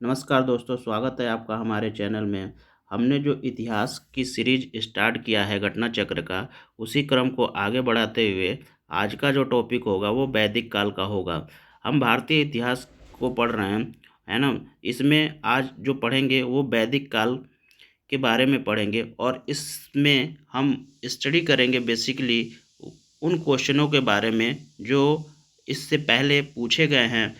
नमस्कार दोस्तों, स्वागत है आपका हमारे चैनल में। हमने जो इतिहास की सीरीज स्टार्ट किया है घटना चक्र का, उसी क्रम को आगे बढ़ाते हुए आज का जो टॉपिक होगा वो वैदिक काल का होगा। हम भारतीय इतिहास को पढ़ रहे हैं, है ना? इसमें आज जो पढ़ेंगे वो वैदिक काल के बारे में पढ़ेंगे और इसमें हम स्टडी करेंगे बेसिकली उन क्वेश्चनों के बारे में जो इससे पहले पूछे गए हैं।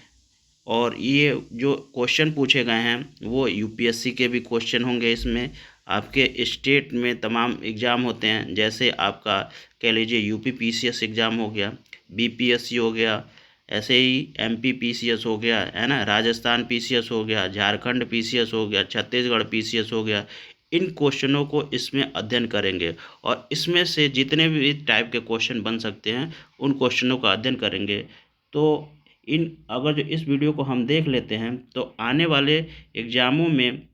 और ये जो क्वेश्चन पूछे गए हैं वो यूपीएससी के भी क्वेश्चन होंगे। इसमें आपके स्टेट में तमाम एग्ज़ाम होते हैं, जैसे आपका कह लीजिए यूपी पीसीएस एग्ज़ाम हो गया, बीपीएससी हो गया, ऐसे ही एमपी पीसीएस हो गया, है ना, राजस्थान पीसीएस हो गया, झारखंड पीसीएस हो गया, छत्तीसगढ़ पीसीएस हो गया। इन क्वेश्चनों को इसमें अध्ययन करेंगे और इसमें से जितने भी टाइप के क्वेश्चन बन सकते हैं उन क्वेश्चनों का अध्ययन करेंगे। तो इन अगर जो इस वीडियो को हम देख लेते हैं तो आने वाले एग्ज़ामों में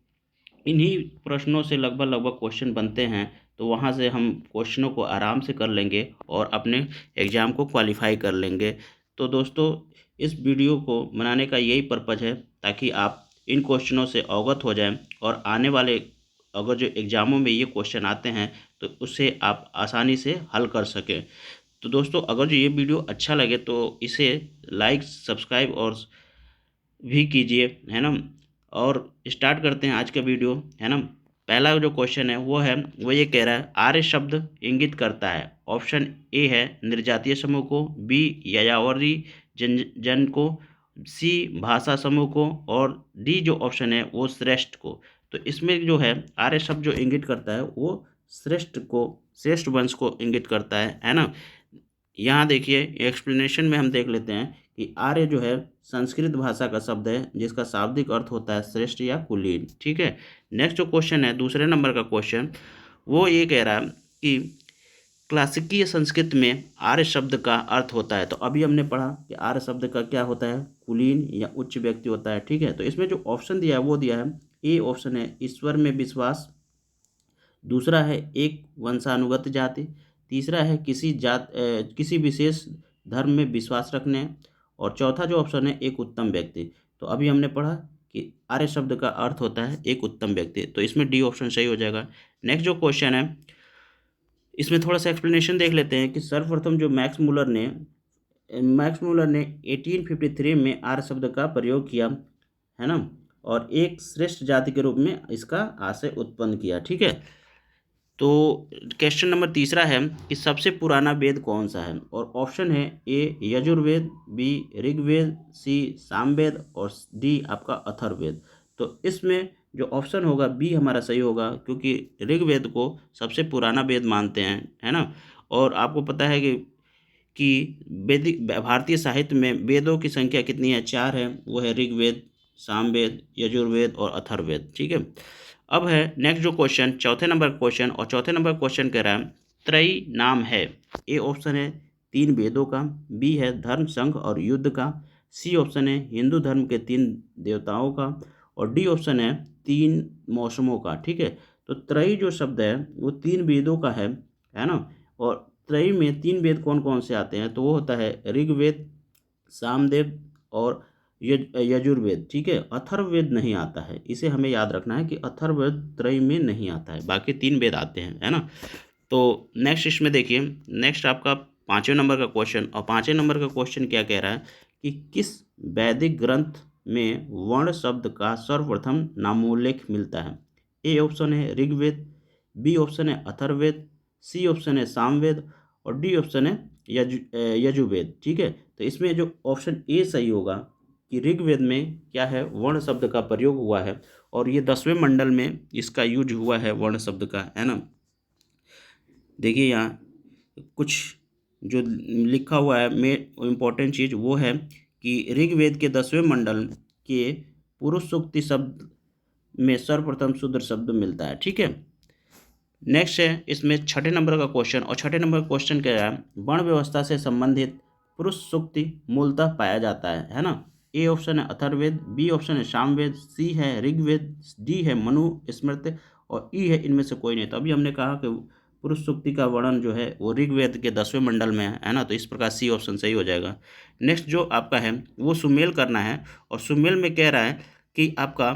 इन्हीं प्रश्नों से लगभग लगभग क्वेश्चन बनते हैं, तो वहाँ से हम क्वेश्चनों को आराम से कर लेंगे और अपने एग्ज़ाम को क्वालिफाई कर लेंगे। तो दोस्तों, इस वीडियो को बनाने का यही पर्पज़ है ताकि आप इन क्वेश्चनों से अवगत हो जाएं और आने वाले अगर जो एग्ज़ामों में ये क्वेश्चन आते हैं तो उसे आप आसानी से हल कर सकें। तो दोस्तों, अगर जो ये वीडियो अच्छा लगे तो इसे लाइक सब्सक्राइब और भी कीजिए, है ना। और स्टार्ट करते हैं आज का वीडियो, है ना। पहला जो क्वेश्चन है वो ये कह रहा है, आर्य शब्द इंगित करता है। ऑप्शन ए है निर्जातीय समूह को, बी यायावरी जन को, सी भाषा समूह को, और डी जो ऑप्शन है वो श्रेष्ठ को। तो इसमें जो है आर्य शब्द जो इंगित करता है वो श्रेष्ठ वंश को इंगित करता है ना। यहाँ देखिए एक्सप्लेनेशन में हम देख लेते हैं कि आर्य जो है संस्कृत भाषा का शब्द है जिसका शाब्दिक अर्थ होता है श्रेष्ठ या कुलीन। ठीक है। नेक्स्ट जो क्वेश्चन है दूसरे नंबर का क्वेश्चन, वो ये कह रहा है कि क्लासिकीय संस्कृत में आर्य शब्द का अर्थ होता है। तो अभी हमने पढ़ा कि आर्य शब्द का क्या होता है, कुलीन या उच्च व्यक्ति होता है। ठीक है। तो इसमें जो ऑप्शन दिया है वो दिया है, ए ऑप्शन है ईश्वर में विश्वास, दूसरा है एक वंशानुगत जाति, तीसरा है किसी विशेष धर्म में विश्वास रखने, और चौथा जो ऑप्शन है एक उत्तम व्यक्ति। तो अभी हमने पढ़ा कि आर्य शब्द का अर्थ होता है एक उत्तम व्यक्ति, तो इसमें डी ऑप्शन सही हो जाएगा। नेक्स्ट जो क्वेश्चन है इसमें थोड़ा सा एक्सप्लेनेशन देख लेते हैं कि सर्वप्रथम जो मैक्स मुलर ने 1853 में आर्य शब्द का प्रयोग किया, है ना, और एक श्रेष्ठ जाति के रूप में इसका आशय उत्पन्न किया। ठीक है। तो क्वेश्चन नंबर तीसरा है कि सबसे पुराना वेद कौन सा है, और ऑप्शन है ए यजुर्वेद, बी ऋग्वेद, सी सामवेद, और डी आपका अथर्ववेद। तो इसमें जो ऑप्शन होगा बी हमारा सही होगा, क्योंकि ऋग्वेद को सबसे पुराना वेद मानते हैं, है ना। और आपको पता है कि वैदिक भारतीय साहित्य में वेदों की संख्या कितनी है, 4 है। वो है ऋग्वेद, सामवेद, यजुर्वेद और अथर्ववेद। ठीक है। अब है नेक्स्ट जो क्वेश्चन, चौथे नंबर क्वेश्चन, और चौथे नंबर क्वेश्चन कह रहा है त्रयी नाम है। ए ऑप्शन है 3 वेदों का, बी है धर्म संघ और युद्ध का, सी ऑप्शन है हिंदू धर्म के 3 देवताओं का, और डी ऑप्शन है 3 मौसमों का। ठीक है। तो त्रयी जो शब्द है वो 3 वेदों का है ना। और त्रयी में 3 वेद कौन कौन से आते हैं, तो वो होता है ऋग्वेद, सामवेद और यजुर्वेद। ठीक है। अथर्ववेद नहीं आता है, इसे हमें याद रखना है कि अथर्ववेद त्रयी में नहीं आता है, बाकी 3 वेद आते हैं, है ना। तो नेक्स्ट इसमें देखिए, नेक्स्ट आपका 5वें नंबर का क्वेश्चन, और 5वें नंबर का क्वेश्चन क्या कह रहा है कि किस वैदिक ग्रंथ में वर्ण शब्द का सर्वप्रथम नामोल्लेख मिलता है। ए ऑप्शन है ऋग्वेद, बी ऑप्शन है अथर्ववेद, सी ऑप्शन है सामवेद, और डी ऑप्शन है यजुर्वेद। ठीक है। तो इसमें जो ऑप्शन ए सही होगा कि ऋग्वेद में क्या है, वर्ण शब्द का प्रयोग हुआ है, और ये 10वें मंडल में इसका यूज हुआ है वर्ण शब्द का, है ना। देखिए यहाँ कुछ जो लिखा हुआ है में इम्पोर्टेंट चीज़ वो है कि ऋग्वेद के 10वें मंडल के पुरुष सूक्ति शब्द में सर्वप्रथम शूद्र शब्द मिलता है। ठीक है। नेक्स्ट है इसमें 6ठे नंबर का क्वेश्चन, और 6ठे नंबर का क्वेश्चन कह रहा है वर्ण व्यवस्था से संबंधित पुरुष सूक्ति मूलतः पाया जाता है ना। ए ऑप्शन है अथर्ववेद, बी ऑप्शन है सामवेद, सी है ऋग्वेद, डी है मनु स्मृति, और ई है इनमें से कोई नहीं। तो अभी हमने कहा कि पुरुष सूक्ति का वर्णन जो है वो ऋग्वेद के 10वें मंडल में है ना। तो इस प्रकार सी ऑप्शन सही हो जाएगा। नेक्स्ट जो आपका है वो सुमेल करना है, और सुमेल में कह रहा है कि आपका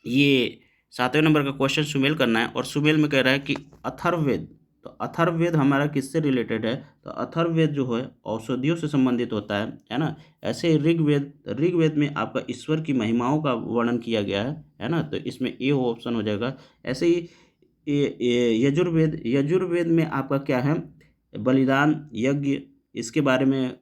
ये 7वें नंबर का क्वेश्चन सुमेल करना है, और सुमेल में कह रहा है कि अथर्ववेद, तो अथर्ववेद हमारा किससे रिलेटेड है, तो अथर्ववेद जो है औषधियों से संबंधित होता है ना। ऐसे ही ऋग्वेद, ऋग्वेद में आपका ईश्वर की महिमाओं का वर्णन किया गया है ना, तो इसमें ए ऑप्शन हो जाएगा। ऐसे ही यजुर्वेद, यजुर्वेद में आपका क्या है, बलिदान यज्ञ, इसके बारे में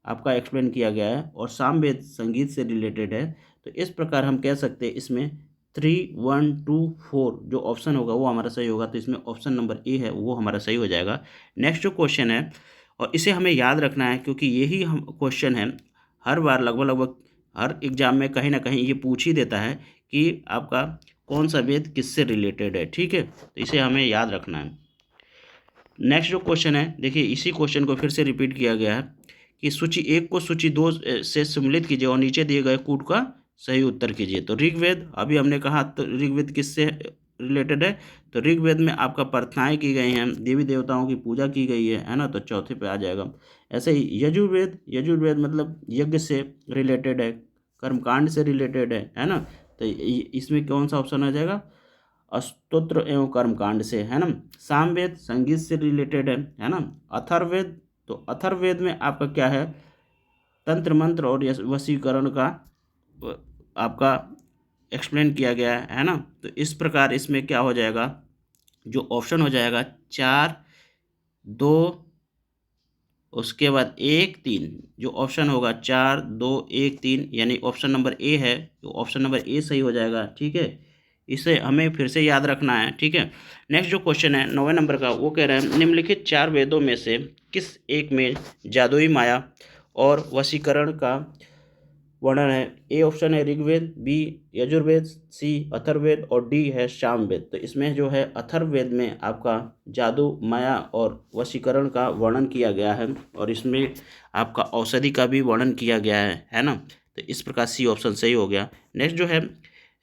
आपका एक्सप्लेन किया गया है, और सामवेद संगीत से रिलेटेड है। तो इस प्रकार हम कह सकते हैं इसमें 3, 1, 2, 4 जो ऑप्शन होगा वो हमारा सही होगा, तो इसमें ऑप्शन नंबर ए है वो हमारा सही हो जाएगा। नेक्स्ट जो क्वेश्चन है, और इसे हमें याद रखना है क्योंकि यही हम क्वेश्चन है हर बार लगभग लगभग हर एग्जाम में कहीं ना कहीं ये पूछ ही देता है कि आपका कौन सा वेद किससे रिलेटेड है, ठीक है, तो इसे हमें याद रखना है। नेक्स्ट जो क्वेश्चन है, देखिए इसी क्वेश्चन को फिर से रिपीट किया गया है कि सूची 1 को सूची 2 से सम्मिलित कीजिए और नीचे दिए गए कूट का सही उत्तर कीजिए। तो ऋग्वेद, अभी हमने कहा तो ऋग्वेद किससे रिलेटेड है, तो ऋग्वेद में आपका प्रार्थनाएं की गई हैं, देवी देवताओं की पूजा की गई है ना, तो चौथे पे आ जाएगा। ऐसे ही यजुर्वेद, यजुर्वेद मतलब यज्ञ से रिलेटेड है, कर्मकांड से रिलेटेड है ना, तो इसमें कौन सा ऑप्शन आ जाएगा, स्तोत्र एवं कर्मकांड से, है ना। सामवेद संगीत से रिलेटेड है ना। अथर्ववेद, तो अथर्ववेद में आपका क्या है, तंत्र मंत्र और वशीकरण का आपका एक्सप्लेन किया गया है ना। तो इस प्रकार इसमें क्या हो जाएगा, जो ऑप्शन हो जाएगा 4, 2, उसके बाद 1, 3, जो ऑप्शन होगा 4, 2, 1, 3, यानी ऑप्शन नंबर ए है, तो ऑप्शन नंबर ए सही हो जाएगा, ठीक है। इसे हमें फिर से याद रखना है, ठीक है। नेक्स्ट जो क्वेश्चन है 9वें नंबर का, वो कह रहा है निम्नलिखित 4 वेदों में से किस एक में जादुई माया और वशीकरण का वर्णन है। ए ऑप्शन है ऋग्वेद, बी यजुर्वेद, सी अथर्ववेद और डी है सामवेद। तो इसमें जो है अथर्ववेद में आपका जादू माया और वशीकरण का वर्णन किया गया है, और इसमें आपका औषधि का भी वर्णन किया गया है ना। तो इस प्रकार सी ऑप्शन सही हो गया। नेक्स्ट जो है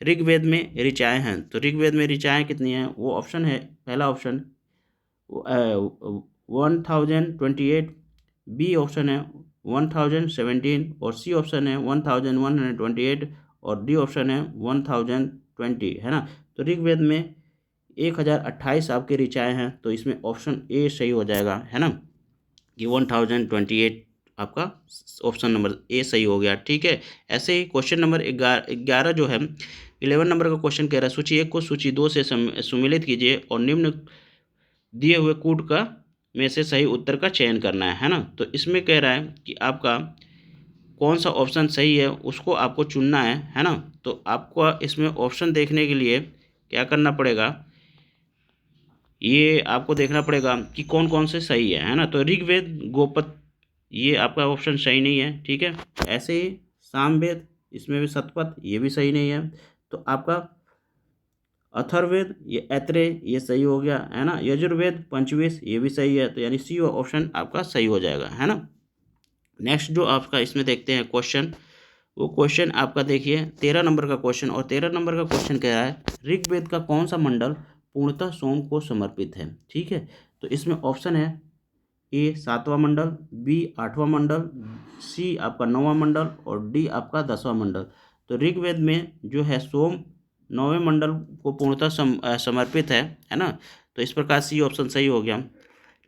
ऋग्वेद में ऋचाएँ हैं, तो ऋग्वेद में ऋचाएँ कितनी हैं, वो ऑप्शन है, पहला ऑप्शन 1028, बी ऑप्शन है 1017 और सी ऑप्शन है 1128 और डी ऑप्शन है 1020, है ना। तो ऋग्वेद में 1028 आपके ऋचाएँ हैं, तो इसमें ऑप्शन ए सही हो जाएगा, है ना, कि 1028 आपका ऑप्शन नंबर ए सही हो गया, ठीक है। ऐसे ही क्वेश्चन नंबर 11 जो है 11 नंबर का क्वेश्चन कह रहा है सूची 1 को सूची 2 से सम्मिलित कीजिए और निम्न दिए हुए कूट का में से सही उत्तर का चयन करना है ना। तो इसमें कह रहा है कि आपका कौन सा ऑप्शन सही है उसको आपको चुनना है ना। तो आपको इसमें ऑप्शन देखने के लिए क्या करना पड़ेगा, ये आपको देखना पड़ेगा कि कौन कौन से सही है ना। तो ऋग्वेद गोपद ये आपका ऑप्शन सही नहीं है, ठीक है। ऐसे ही सामवेद, इसमें भी शतपथ ये भी सही नहीं है। तो आपका अथर्ववेद ये ऐत्रेय ये सही हो गया, है ना। यजुर्वेद पंचवेद ये भी सही है, तो यानी सी ऑप्शन आपका सही हो जाएगा, है ना। नेक्स्ट जो आपका इसमें देखते हैं क्वेश्चन, वो क्वेश्चन आपका देखिए 13 नंबर का क्वेश्चन, और 13 नंबर का क्वेश्चन कह रहा है ऋग्वेद का कौन सा मंडल पूर्णतः सोम को समर्पित है, ठीक है। तो इसमें ऑप्शन है ए 7वां मंडल, बी 8वां मंडल, सी आपका 9वां मंडल और डी आपका 10वां मंडल। तो ऋग्वेद में जो है सोम 9वें मंडल को पूर्णतः समर्पित है ना। तो इस प्रकार सी ऑप्शन सही हो गया।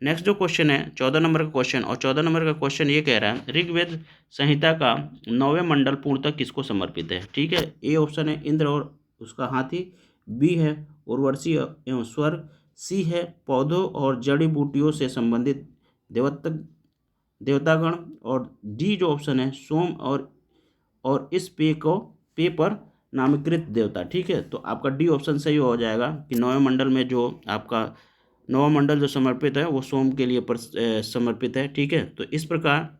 नेक्स्ट जो क्वेश्चन है 14 नंबर का क्वेश्चन, और 14 नंबर का क्वेश्चन ये कह रहा है ऋग्वेद संहिता का 9वें मंडल पूर्णतः किसको समर्पित है, ठीक है। ए ऑप्शन है इंद्र और उसका हाथी, बी है उर्वशी एवं स्वर्ग, सी है पौधों और जड़ी बूटियों से संबंधित देवतागण, और डी जो ऑप्शन है सोम और इस पे पर नामकृत देवता, ठीक है। तो आपका डी ऑप्शन सही हो जाएगा कि 9वें मंडल में जो आपका 9वां मंडल जो समर्पित है वो सोम के लिए समर्पित है, ठीक है। तो इस प्रकार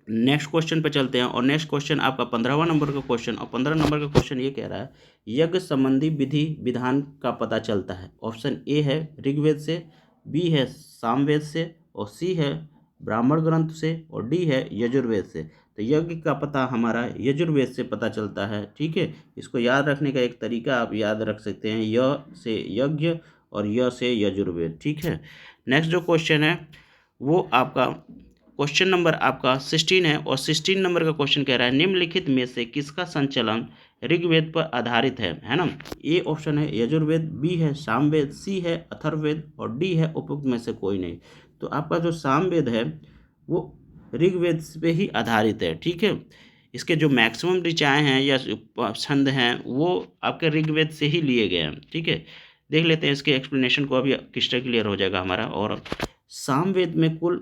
नेक्स्ट क्वेश्चन पे चलते हैं, और नेक्स्ट क्वेश्चन आपका 15वां नंबर का क्वेश्चन, और 15 नंबर का क्वेश्चन ये कह रहा है यज्ञ संबंधी विधि विधान का पता चलता है। ऑप्शन ए है ऋग्वेद से, बी है सामवेद से, और सी है ब्राह्मण ग्रंथ से, और डी है यजुर्वेद से। तो यज्ञ का पता हमारा यजुर्वेद से पता चलता है, ठीक है। इसको याद रखने का एक तरीका आप याद रख सकते हैं, य से यज्ञ और य से यजुर्वेद, ठीक है। नेक्स्ट जो क्वेश्चन है वो आपका क्वेश्चन नंबर आपका 16 है, और 16 नंबर का क्वेश्चन कह रहा है निम्नलिखित में से किसका संचलन ऋग्वेद पर आधारित है ना। ए ऑप्शन है यजुर्वेद, बी है सामवेद, सी है अथर्ववेद और डी है उपयुक्त में से कोई नहीं। तो आपका जो सामवेद है वो ऋग्वेद पे ही आधारित है, ठीक है। इसके जो मैक्सिमम ऋचाएँ हैं या छंद हैं वो आपके ऋग्वेद से ही लिए गए हैं, ठीक है। देख लेते हैं इसके एक्सप्लेनेशन को, अभी क्रिस्टल क्लियर हो जाएगा हमारा। और सामवेद में कुल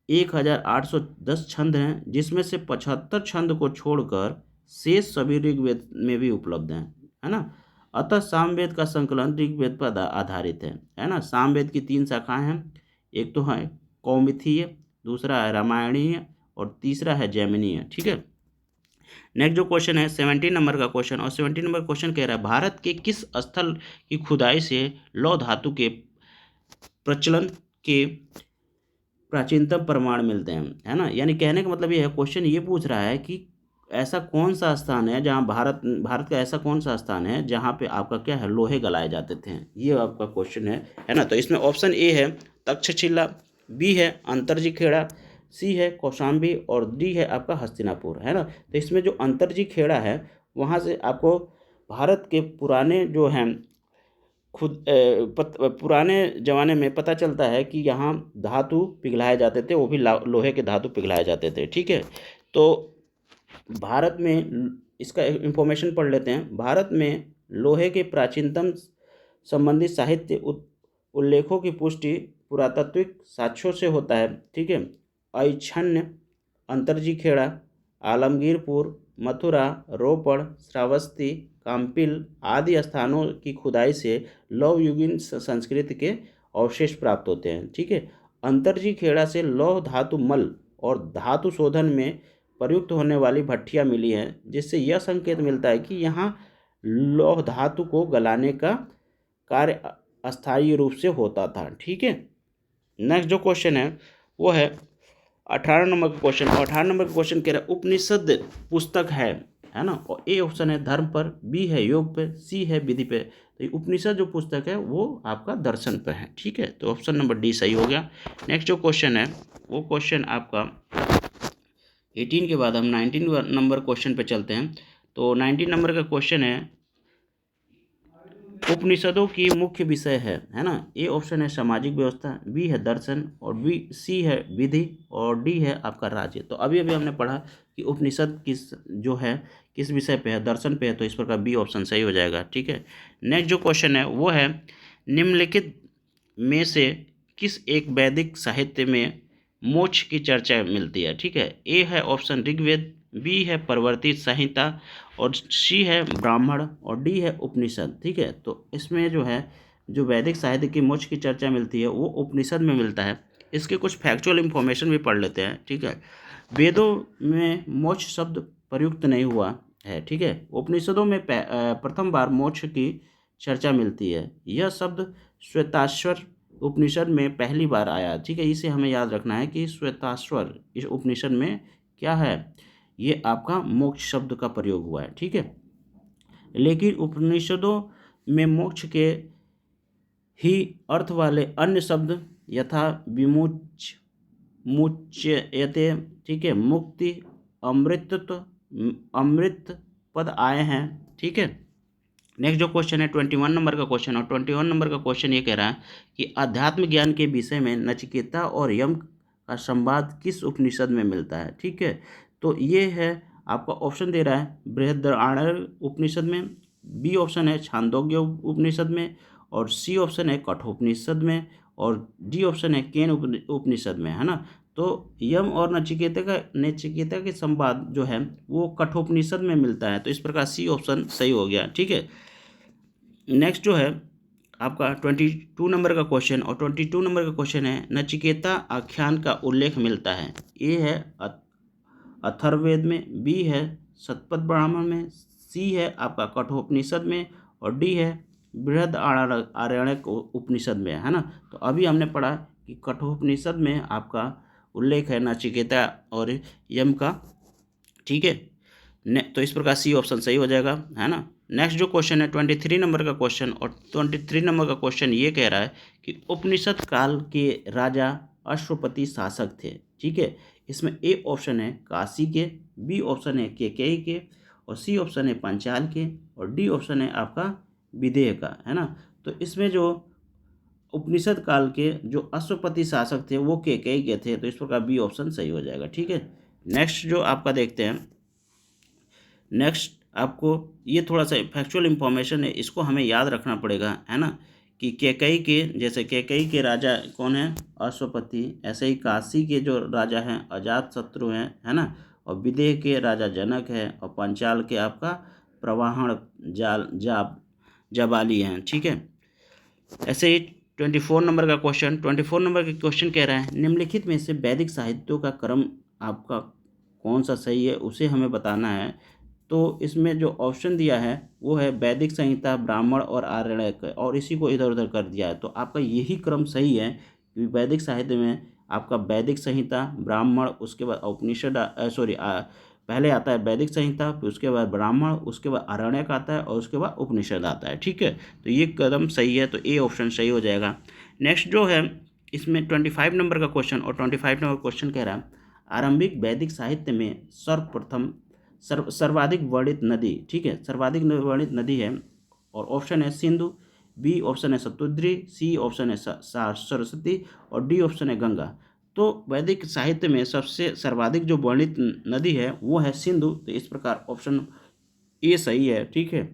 1810 छंद हैं, जिसमें से 75 छंद को छोड़कर शेष सभी ऋग्वेद में भी उपलब्ध हैं, है ना। अतः सामवेद का संकलन ऋग्वेद पर आधारित है ना। सामवेद की 3 शाखाएं हैं, एक तो है कौमुदीय, दूसरा है रामायणीय और तीसरा है जैमिनीय, ठीक है। नेक्स्ट जो क्वेश्चन है 17 नंबर का क्वेश्चन, और 17 नंबर क्वेश्चन कह रहा है भारत के किस स्थल की खुदाई से लौह धातु के प्रचलन के प्राचीनतम प्रमाण मिलते हैं, है ना। यानी कहने का मतलब ये है, क्वेश्चन ये पूछ रहा है कि ऐसा कौन सा स्थान है जहाँ भारत का ऐसा कौन सा स्थान है जहाँ पे आपका क्या है, लोहे गलाए जाते थे। ये आपका क्वेश्चन है ना। तो इसमें ऑप्शन ए है तक्षशिला, बी है अंतरजी खेड़ा, सी है कौशाम्बी और डी है आपका हस्तिनापुर, है ना। तो इसमें जो अंतरजी खेड़ा है वहाँ से आपको भारत के पुराने जो हैं पुराने ज़माने में पता चलता है कि यहाँ धातु पिघलाए जाते थे, वो भी लोहे के धातु पिघलाए जाते थे, ठीक है। तो भारत में इसका इंफॉर्मेशन पढ़ लेते हैं। भारत में लोहे के प्राचीनतम संबंधित साहित्य उल्लेखों की पुष्टि पुरातात्विक साक्ष्यों से होता है, ठीक है। ऐच्छन्य, अंतरजी खेड़ा, आलमगीरपुर, मथुरा, रोपड़, श्रावस्ती, काम्पिल आदि स्थानों की खुदाई से लौहयुगीन संस्कृति के अवशेष प्राप्त होते हैं, ठीक है। अंतरजी खेड़ा से लौह धातु मल और धातु शोधन में प्रयुक्त होने वाली भट्ठियाँ मिली हैं, जिससे यह संकेत मिलता है कि यहाँ लौह धातु को गलाने का कार्य अस्थायी रूप से होता था, ठीक है। नेक्स्ट जो क्वेश्चन है वो है 18 नंबर का क्वेश्चन, और 18 नंबर का क्वेश्चन कह रहा है उपनिषद पुस्तक है ना। और ए ऑप्शन है धर्म पर, बी है योग पे, सी है विधि पे। तो ये उपनिषद जो पुस्तक है वो आपका दर्शन पर है, ठीक है। तो ऑप्शन नंबर डी सही हो गया। नेक्स्ट जो क्वेश्चन है वो क्वेश्चन आपका 18 के बाद हम 19 नंबर क्वेश्चन पे चलते हैं। तो 19 नंबर का क्वेश्चन है उपनिषदों की मुख्य विषय है ना। ए ऑप्शन है सामाजिक व्यवस्था, बी है दर्शन और बी सी है विधि और डी है आपका राज्य। तो अभी अभी हमने पढ़ा कि उपनिषद किस विषय पे है, दर्शन पे है, तो इस प्रकार बी ऑप्शन सही हो जाएगा, ठीक है। नेक्स्ट जो क्वेश्चन है वो है निम्नलिखित में से किस एक वैदिक साहित्य में मोक्ष की चर्चा मिलती है, ठीक है। ए है ऑप्शन ऋग्वेद, बी है परवर्ती संहिता और सी है ब्राह्मण और डी है उपनिषद, ठीक है। तो इसमें जो वैदिक साहित्य की मोक्ष की चर्चा मिलती है वो उपनिषद में मिलता है। इसके कुछ फैक्चुअल इंफॉर्मेशन भी पढ़ लेते हैं, ठीक है। वेदों में मोक्ष शब्द प्रयुक्त नहीं हुआ है, ठीक है। उपनिषदों में प्रथम बार मोक्ष की चर्चा मिलती है। यह शब्द श्वेताश्वर उपनिषद में पहली बार आया, ठीक है। इसे हमें याद रखना है कि श्वेताश्वर इस उपनिषद में क्या है, ये आपका मोक्ष शब्द का प्रयोग हुआ है, ठीक है। लेकिन उपनिषदों में मोक्ष के ही अर्थ वाले अन्य शब्द यथा विमुच, मुच्यते, ठीक है, मुक्ति, अमृतत्व, अमृत पद आए हैं, ठीक है। नेक्स्ट जो क्वेश्चन है 21 नंबर का क्वेश्चन, और 21 नंबर का क्वेश्चन ये कह रहा है कि अध्यात्म ज्ञान के विषय में नचिकेता और यम का संवाद किस उपनिषद में मिलता है, ठीक है। तो ये है आपका ऑप्शन दे रहा है बृहदारण्यक उपनिषद में, बी ऑप्शन है छांदोग्य उपनिषद में और सी ऑप्शन है कठोपनिषद में और डी ऑप्शन है केन उपनिषद में, है ना। तो यम और नचिकेता के संवाद जो है वो कठोपनिषद में मिलता है। तो इस प्रकार सी ऑप्शन सही हो गया, ठीक है। नेक्स्ट जो है आपका 22 नंबर का क्वेश्चन, और 22 नंबर का क्वेश्चन है नचिकेता आख्यान का उल्लेख मिलता है। ए है अथर्ववेद में, बी है शतपथ ब्राह्मण में, सी है आपका कठोपनिषद में और डी है बृहदारण्यक उपनिषद में, है ना। तो अभी हमने पढ़ा कि कठोपनिषद में आपका उल्लेख है नचिकेता और यम का, ठीक है। तो इस प्रकार सी ऑप्शन सही हो जाएगा, है ना। नेक्स्ट जो क्वेश्चन है 23 नंबर का क्वेश्चन, और 23 नंबर का क्वेश्चन ये कह रहा है कि उपनिषद काल के राजा अश्वपति शासक थे, ठीक है। इसमें ए ऑप्शन है काशी के, बी ऑप्शन है केकई के और सी ऑप्शन है पांचाल के, और डी ऑप्शन है आपका विदेह का, है ना। तो इसमें जो उपनिषद काल के जो अश्वपति शासक थे वो केकई के थे, तो इस प्रकार बी ऑप्शन सही हो जाएगा, ठीक है। नेक्स्ट जो आपका देखते हैं, नेक्स्ट आपको ये थोड़ा सा फैक्चुअल इंफॉर्मेशन है, इसको हमें याद रखना पड़ेगा, है ना, कि केकई के, जैसे केकई के राजा कौन है, अश्वपति, ऐसे ही काशी के जो राजा हैं अजातशत्रु हैं, है ना, और विदेह के राजा जनक है, और पांचाल के आपका प्रवाहण जाबाली हैं, ठीक है। ऐसे ही 24 नंबर का क्वेश्चन, 24 नंबर का क्वेश्चन कह रहा है निम्नलिखित में से वैदिक साहित्यों का क्रम आपका कौन सा सही है उसे हमें बताना है। तो इसमें जो ऑप्शन दिया है वो है वैदिक संहिता, ब्राह्मण और आरण्यक, और इसी को इधर उधर कर दिया है। तो आपका यही क्रम सही है कि वैदिक साहित्य में आपका वैदिक संहिता, ब्राह्मण, उसके बाद उपनिषद, पहले आता है वैदिक संहिता, फिर उसके बाद ब्राह्मण, उसके बाद आरण्यक आता है, और उसके बाद उपनिषद आता है, ठीक है। तो ये कदम सही है, तो ए ऑप्शन सही हो जाएगा। नेक्स्ट जो है इसमें 25 नंबर का क्वेश्चन, और 25 नंबर क्वेश्चन कह रहा है आरंभिक वैदिक साहित्य में सर्वप्रथम सर्वाधिक वर्णित नदी, ठीक है, सर्वाधिक वर्णित नदी है, और ऑप्शन है सिंधु, बी ऑप्शन है शतुद्री, सी ऑप्शन है सरस्वती, और डी ऑप्शन है गंगा। तो वैदिक साहित्य में सबसे सर्वाधिक जो वर्णित नदी है वो है सिंधु, तो इस प्रकार ऑप्शन ए सही है, ठीक है।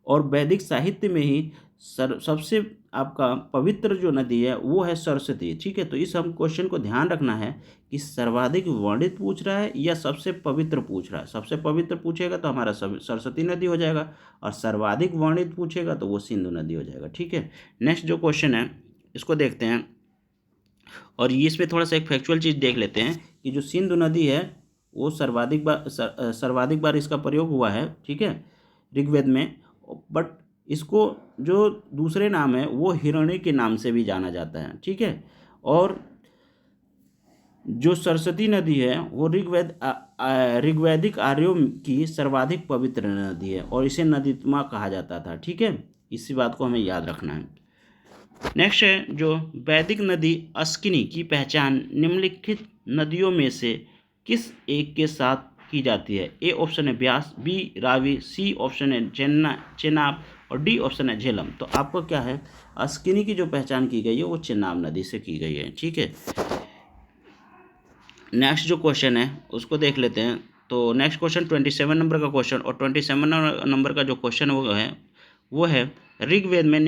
और वैदिक साहित्य में ही सबसे आपका पवित्र जो नदी है वो है सरस्वती, ठीक है। तो इस हम क्वेश्चन को ध्यान रखना है कि सर्वाधिक वर्णित पूछ रहा है या सबसे पवित्र पूछ रहा है। सबसे पवित्र पूछेगा तो हमारा सरस्वती नदी हो जाएगा, और सर्वाधिक वर्णित पूछेगा तो वो सिंधु नदी हो जाएगा, ठीक है। नेक्स्ट जो क्वेश्चन है इसको देखते हैं, और ये इसमें थोड़ा सा एक फैक्चुअल चीज़ देख लेते हैं कि जो सिंधु नदी है वो सर्वाधिक बार इसका प्रयोग हुआ है, ठीक है, ऋग्वेद में। बट इसको जो दूसरे नाम है वो हिरण्य के नाम से भी जाना जाता है, ठीक है। और जो सरस्वती नदी है वो ऋग्वैदिक आर्यों की सर्वाधिक पवित्र नदी है, और इसे नदीत्मा कहा जाता था, ठीक है। इसी बात को हमें याद रखना है। नेक्स्ट है जो वैदिक नदी अस्किनी की पहचान निम्नलिखित नदियों में से किस एक के साथ की जाती है। ए ऑप्शन है Beas, B Ravi, C option है चेनाब, और डी ऑप्शन है झेलम। तो आपको क्या है, अस्किनी की जो पहचान की गई है वो चेनाब नदी से की गई है, ठीक है। नेक्स्ट जो क्वेश्चन है उसको देख लेते हैं। तो नेक्स्ट क्वेश्चन 27 नंबर का क्वेश्चन, और 27 नंबर का जो क्वेश्चन वो है ऋग्वेद में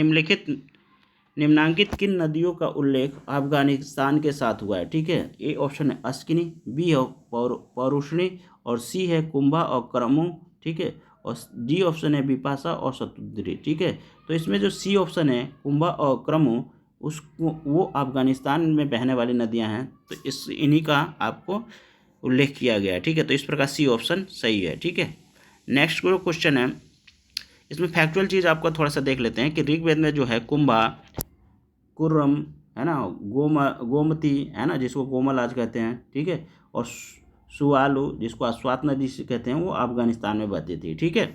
निम्नांकित किन नदियों का उल्लेख अफगानिस्तान के साथ हुआ है, ठीक है। ए ऑप्शन है अस्किनी, बी है पौरुषणी, और सी है कुंभा और करमू, ठीक है, और डी ऑप्शन है बिपाशा और शतुद्री, ठीक है। तो इसमें जो सी ऑप्शन है कुंभा और करमू, उसको वो अफगानिस्तान में बहने वाली नदियां हैं, तो इन्हीं का आपको उल्लेख किया गया है, ठीक है। तो इस प्रकार सी ऑप्शन सही है, ठीक है। नेक्स्ट जो क्वेश्चन है इसमें फैक्चुअल चीज़ आपका थोड़ा सा देख लेते हैं कि ऋग्वेद में जो है कुंभा, कुर्रम, है ना, गोमती, है ना, जिसको गोमल आज कहते हैं, ठीक है, और सुआलू जिसको अस्वात नदी से कहते हैं, वो अफगानिस्तान में बहती थी, ठीक है।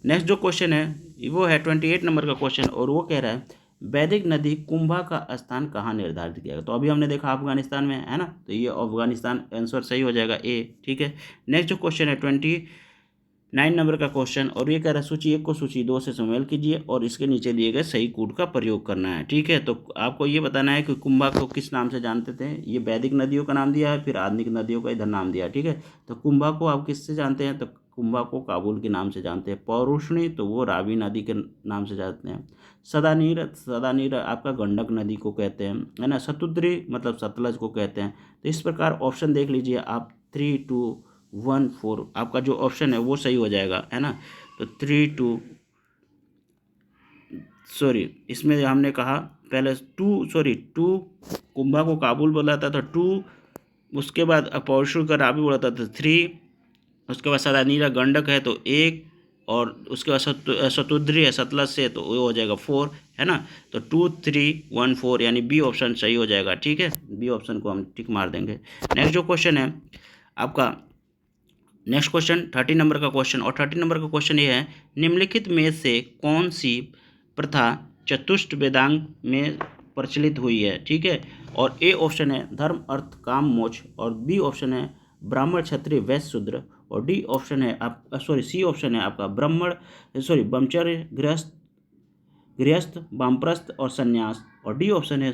नेक्स्ट जो क्वेश्चन है वो है 28 नंबर का क्वेश्चन, और वो कह रहा है वैदिक नदी कुंभा का स्थान कहाँ निर्धारित किया गया। तो अभी हमने देखा अफगानिस्तान में, है ना, तो ये अफगानिस्तान आंसर सही हो जाएगा ए, ठीक है। नेक्स्ट जो क्वेश्चन है 29 नंबर का क्वेश्चन, और ये कह रहा है सूची 1 को सूची 2 से सम्मेल कीजिए और इसके नीचे दिए गए सही कूट का प्रयोग करना है, ठीक है। तो आपको ये बताना है कि कुंभा को किस नाम से जानते थे। ये वैदिक नदियों का नाम दिया है, फिर आधुनिक नदियों का इधर नाम दिया है, ठीक है। तो कुंभा को आप किससे जानते हैं, तो कुंभा को काबुल के नाम से जानते हैं। पौरुषणी तो वो रावी नदी के नाम से जानते हैं। सदानीर आपका गंडक नदी को कहते हैं, है ना। शतुद्री मतलब सतलज को कहते हैं। तो इस प्रकार ऑप्शन देख लीजिए आप 3, 2, 1, 4 आपका जो ऑप्शन है वो सही हो जाएगा, है ना। तो 3, 2 इसमें हमने कहा पहले 2 कुंभा को काबुल बोला था, तो 2, उसके बाद पौरुषणी का रावी बोला था, तो 3, उसके बाद सदानीरा गंडक है तो 1, और उसके बाद शतुद्री है सतलज से, तो वो हो जाएगा 4, है ना। तो 2, 3, 1, 4 यानी बी ऑप्शन सही हो जाएगा, ठीक है। बी ऑप्शन को हम टिक मार देंगे। नेक्स्ट जो क्वेश्चन है आपका, नेक्स्ट क्वेश्चन 30 नंबर का क्वेश्चन, और 30 नंबर का क्वेश्चन ये है निम्नलिखित में से कौन सी प्रथा चतुष्ट वेदांग में प्रचलित हुई है, ठीक है। और ए ऑप्शन है धर्म अर्थ काम मोक्ष, और बी ऑप्शन है ब्राह्मण क्षत्रिय वैश्य शूद्र, और डी ऑप्शन है सी ऑप्शन है आपका ब्रह्मचर्य, गृहस्थ, वानप्रस्थ और संन्यास। और डी ऑप्शन है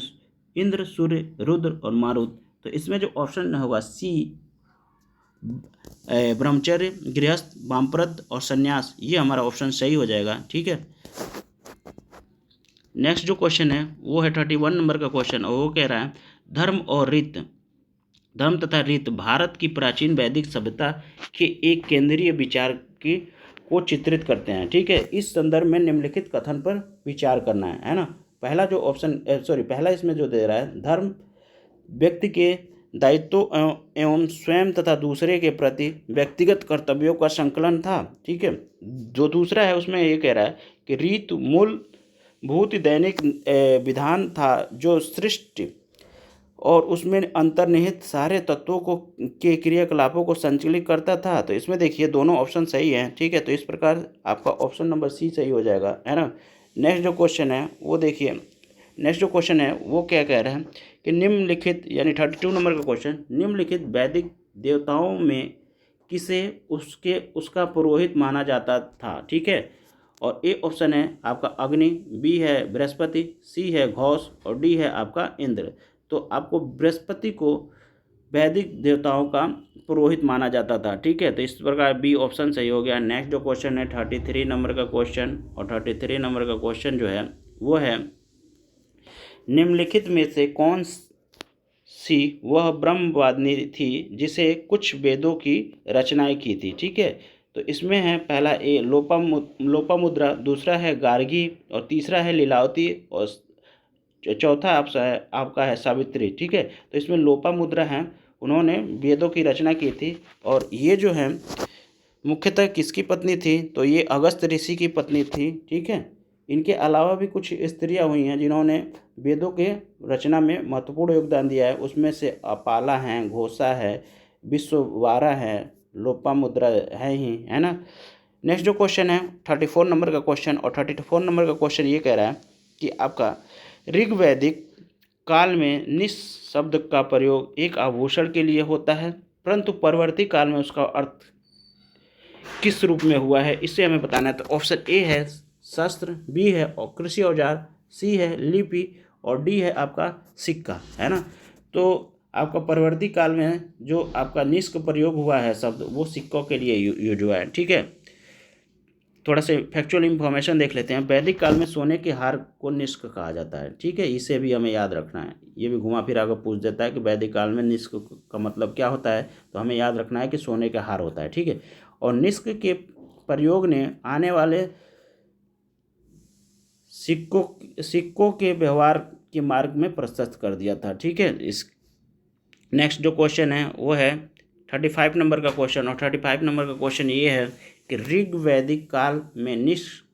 इंद्र, सूर्य, रुद्र और मारुत। तो इसमें जो ऑप्शन होगा सी ब्रह्मचर्य, गृहस्थ, वानप्रस्थ और संन्यास, ये हमारा ऑप्शन सही हो जाएगा। ठीक है, नेक्स्ट जो क्वेश्चन है वो है 31 नंबर का क्वेश्चन, और वो कह रहा है धर्म तथा रीत भारत की प्राचीन वैदिक सभ्यता के एक केंद्रीय विचार की को चित्रित करते हैं। ठीक है, इस संदर्भ में निम्नलिखित कथन पर विचार करना है ना। पहला जो ऑप्शन पहला इसमें जो दे रहा है, धर्म व्यक्ति के दायित्व एवं स्वयं तथा दूसरे के प्रति व्यक्तिगत कर्तव्यों का संकलन था। ठीक है, जो दूसरा है उसमें ये कह रहा है कि रीत मूलभूत दैनिक विधान था जो सृष्टि और उसमें अंतर्निहित सारे तत्वों को के क्रियाकलापों को संचालित करता था। तो इसमें देखिए दोनों ऑप्शन सही हैं। ठीक है, तो इस प्रकार आपका ऑप्शन नंबर सी सही हो जाएगा, है ना। नेक्स्ट जो क्वेश्चन है वो देखिए, नेक्स्ट जो क्वेश्चन है वो क्या कह रहा है कि निम्नलिखित, यानी 32 नंबर का क्वेश्चन, निम्नलिखित वैदिक देवताओं में किसे उसका पुरोहित माना जाता था। ठीक है, और ए ऑप्शन है आपका अग्नि, बी है बृहस्पति, सी है घोष और डी है आपका इंद्र। तो आपको बृहस्पति को वैदिक देवताओं का पुरोहित माना जाता था। ठीक है, तो इस प्रकार बी ऑप्शन सही हो गया। नेक्स्ट जो क्वेश्चन है 33 नंबर का क्वेश्चन, और 33 नंबर का क्वेश्चन जो है वो है निम्नलिखित में से कौन सी वह ब्रह्मवादिनी थी जिसे कुछ वेदों की रचनाएं की थी। ठीक है, तो इसमें है पहला ए लोपामुद्रा, दूसरा है गार्गी और तीसरा है लीलावती और चौथा आपका है सावित्री। ठीक है, तो इसमें लोपामुद्रा है, उन्होंने वेदों की रचना की थी। और ये जो है मुख्यतः किसकी पत्नी थी, तो ये अगस्त ऋषि की पत्नी थी। ठीक है, इनके अलावा भी कुछ स्त्रियां हुई हैं जिन्होंने वेदों के रचना में महत्वपूर्ण योगदान दिया है। उसमें से अपाला हैं, घोषा है, विश्ववारा है, लोपामुद्रा है ही, है ना। नेक्स्ट जो क्वेश्चन है 34 नंबर का क्वेश्चन, और 34 नंबर का क्वेश्चन ये कह रहा है कि आपका ऋग्वैदिक काल में निस शब्द का प्रयोग एक आभूषण के लिए होता है, परंतु परवर्ती काल में उसका अर्थ किस रूप में हुआ है, इससे हमें बताना है। तो ऑप्शन ए है शस्त्र, बी है और कृषि औजार, सी है लिपि और डी है आपका सिक्का, है ना। तो आपका परवर्ती काल में जो आपका निष्क प्रयोग हुआ है शब्द, वो सिक्कों के लिए यूज हुआ है। ठीक है, थोड़ा से फैक्चुअल इंफॉर्मेशन देख लेते हैं। वैदिक काल में सोने के हार को निष्क कहा जाता है। ठीक है, इसे भी हमें याद रखना है। ये भी घुमा फिरा कर पूछ देता है कि वैदिक काल में निष्क का मतलब क्या होता है, तो हमें याद रखना है कि सोने का हार होता है। ठीक है, और निष्क के प्रयोग ने आने वाले सिक्कों के व्यवहार के मार्ग में प्रशस्त कर दिया था। ठीक है, इस नेक्स्ट जो क्वेश्चन है वो है 35 नंबर का क्वेश्चन, और 35 नंबर का क्वेश्चन ये है कि ऋग्वैदिक काल में निष्क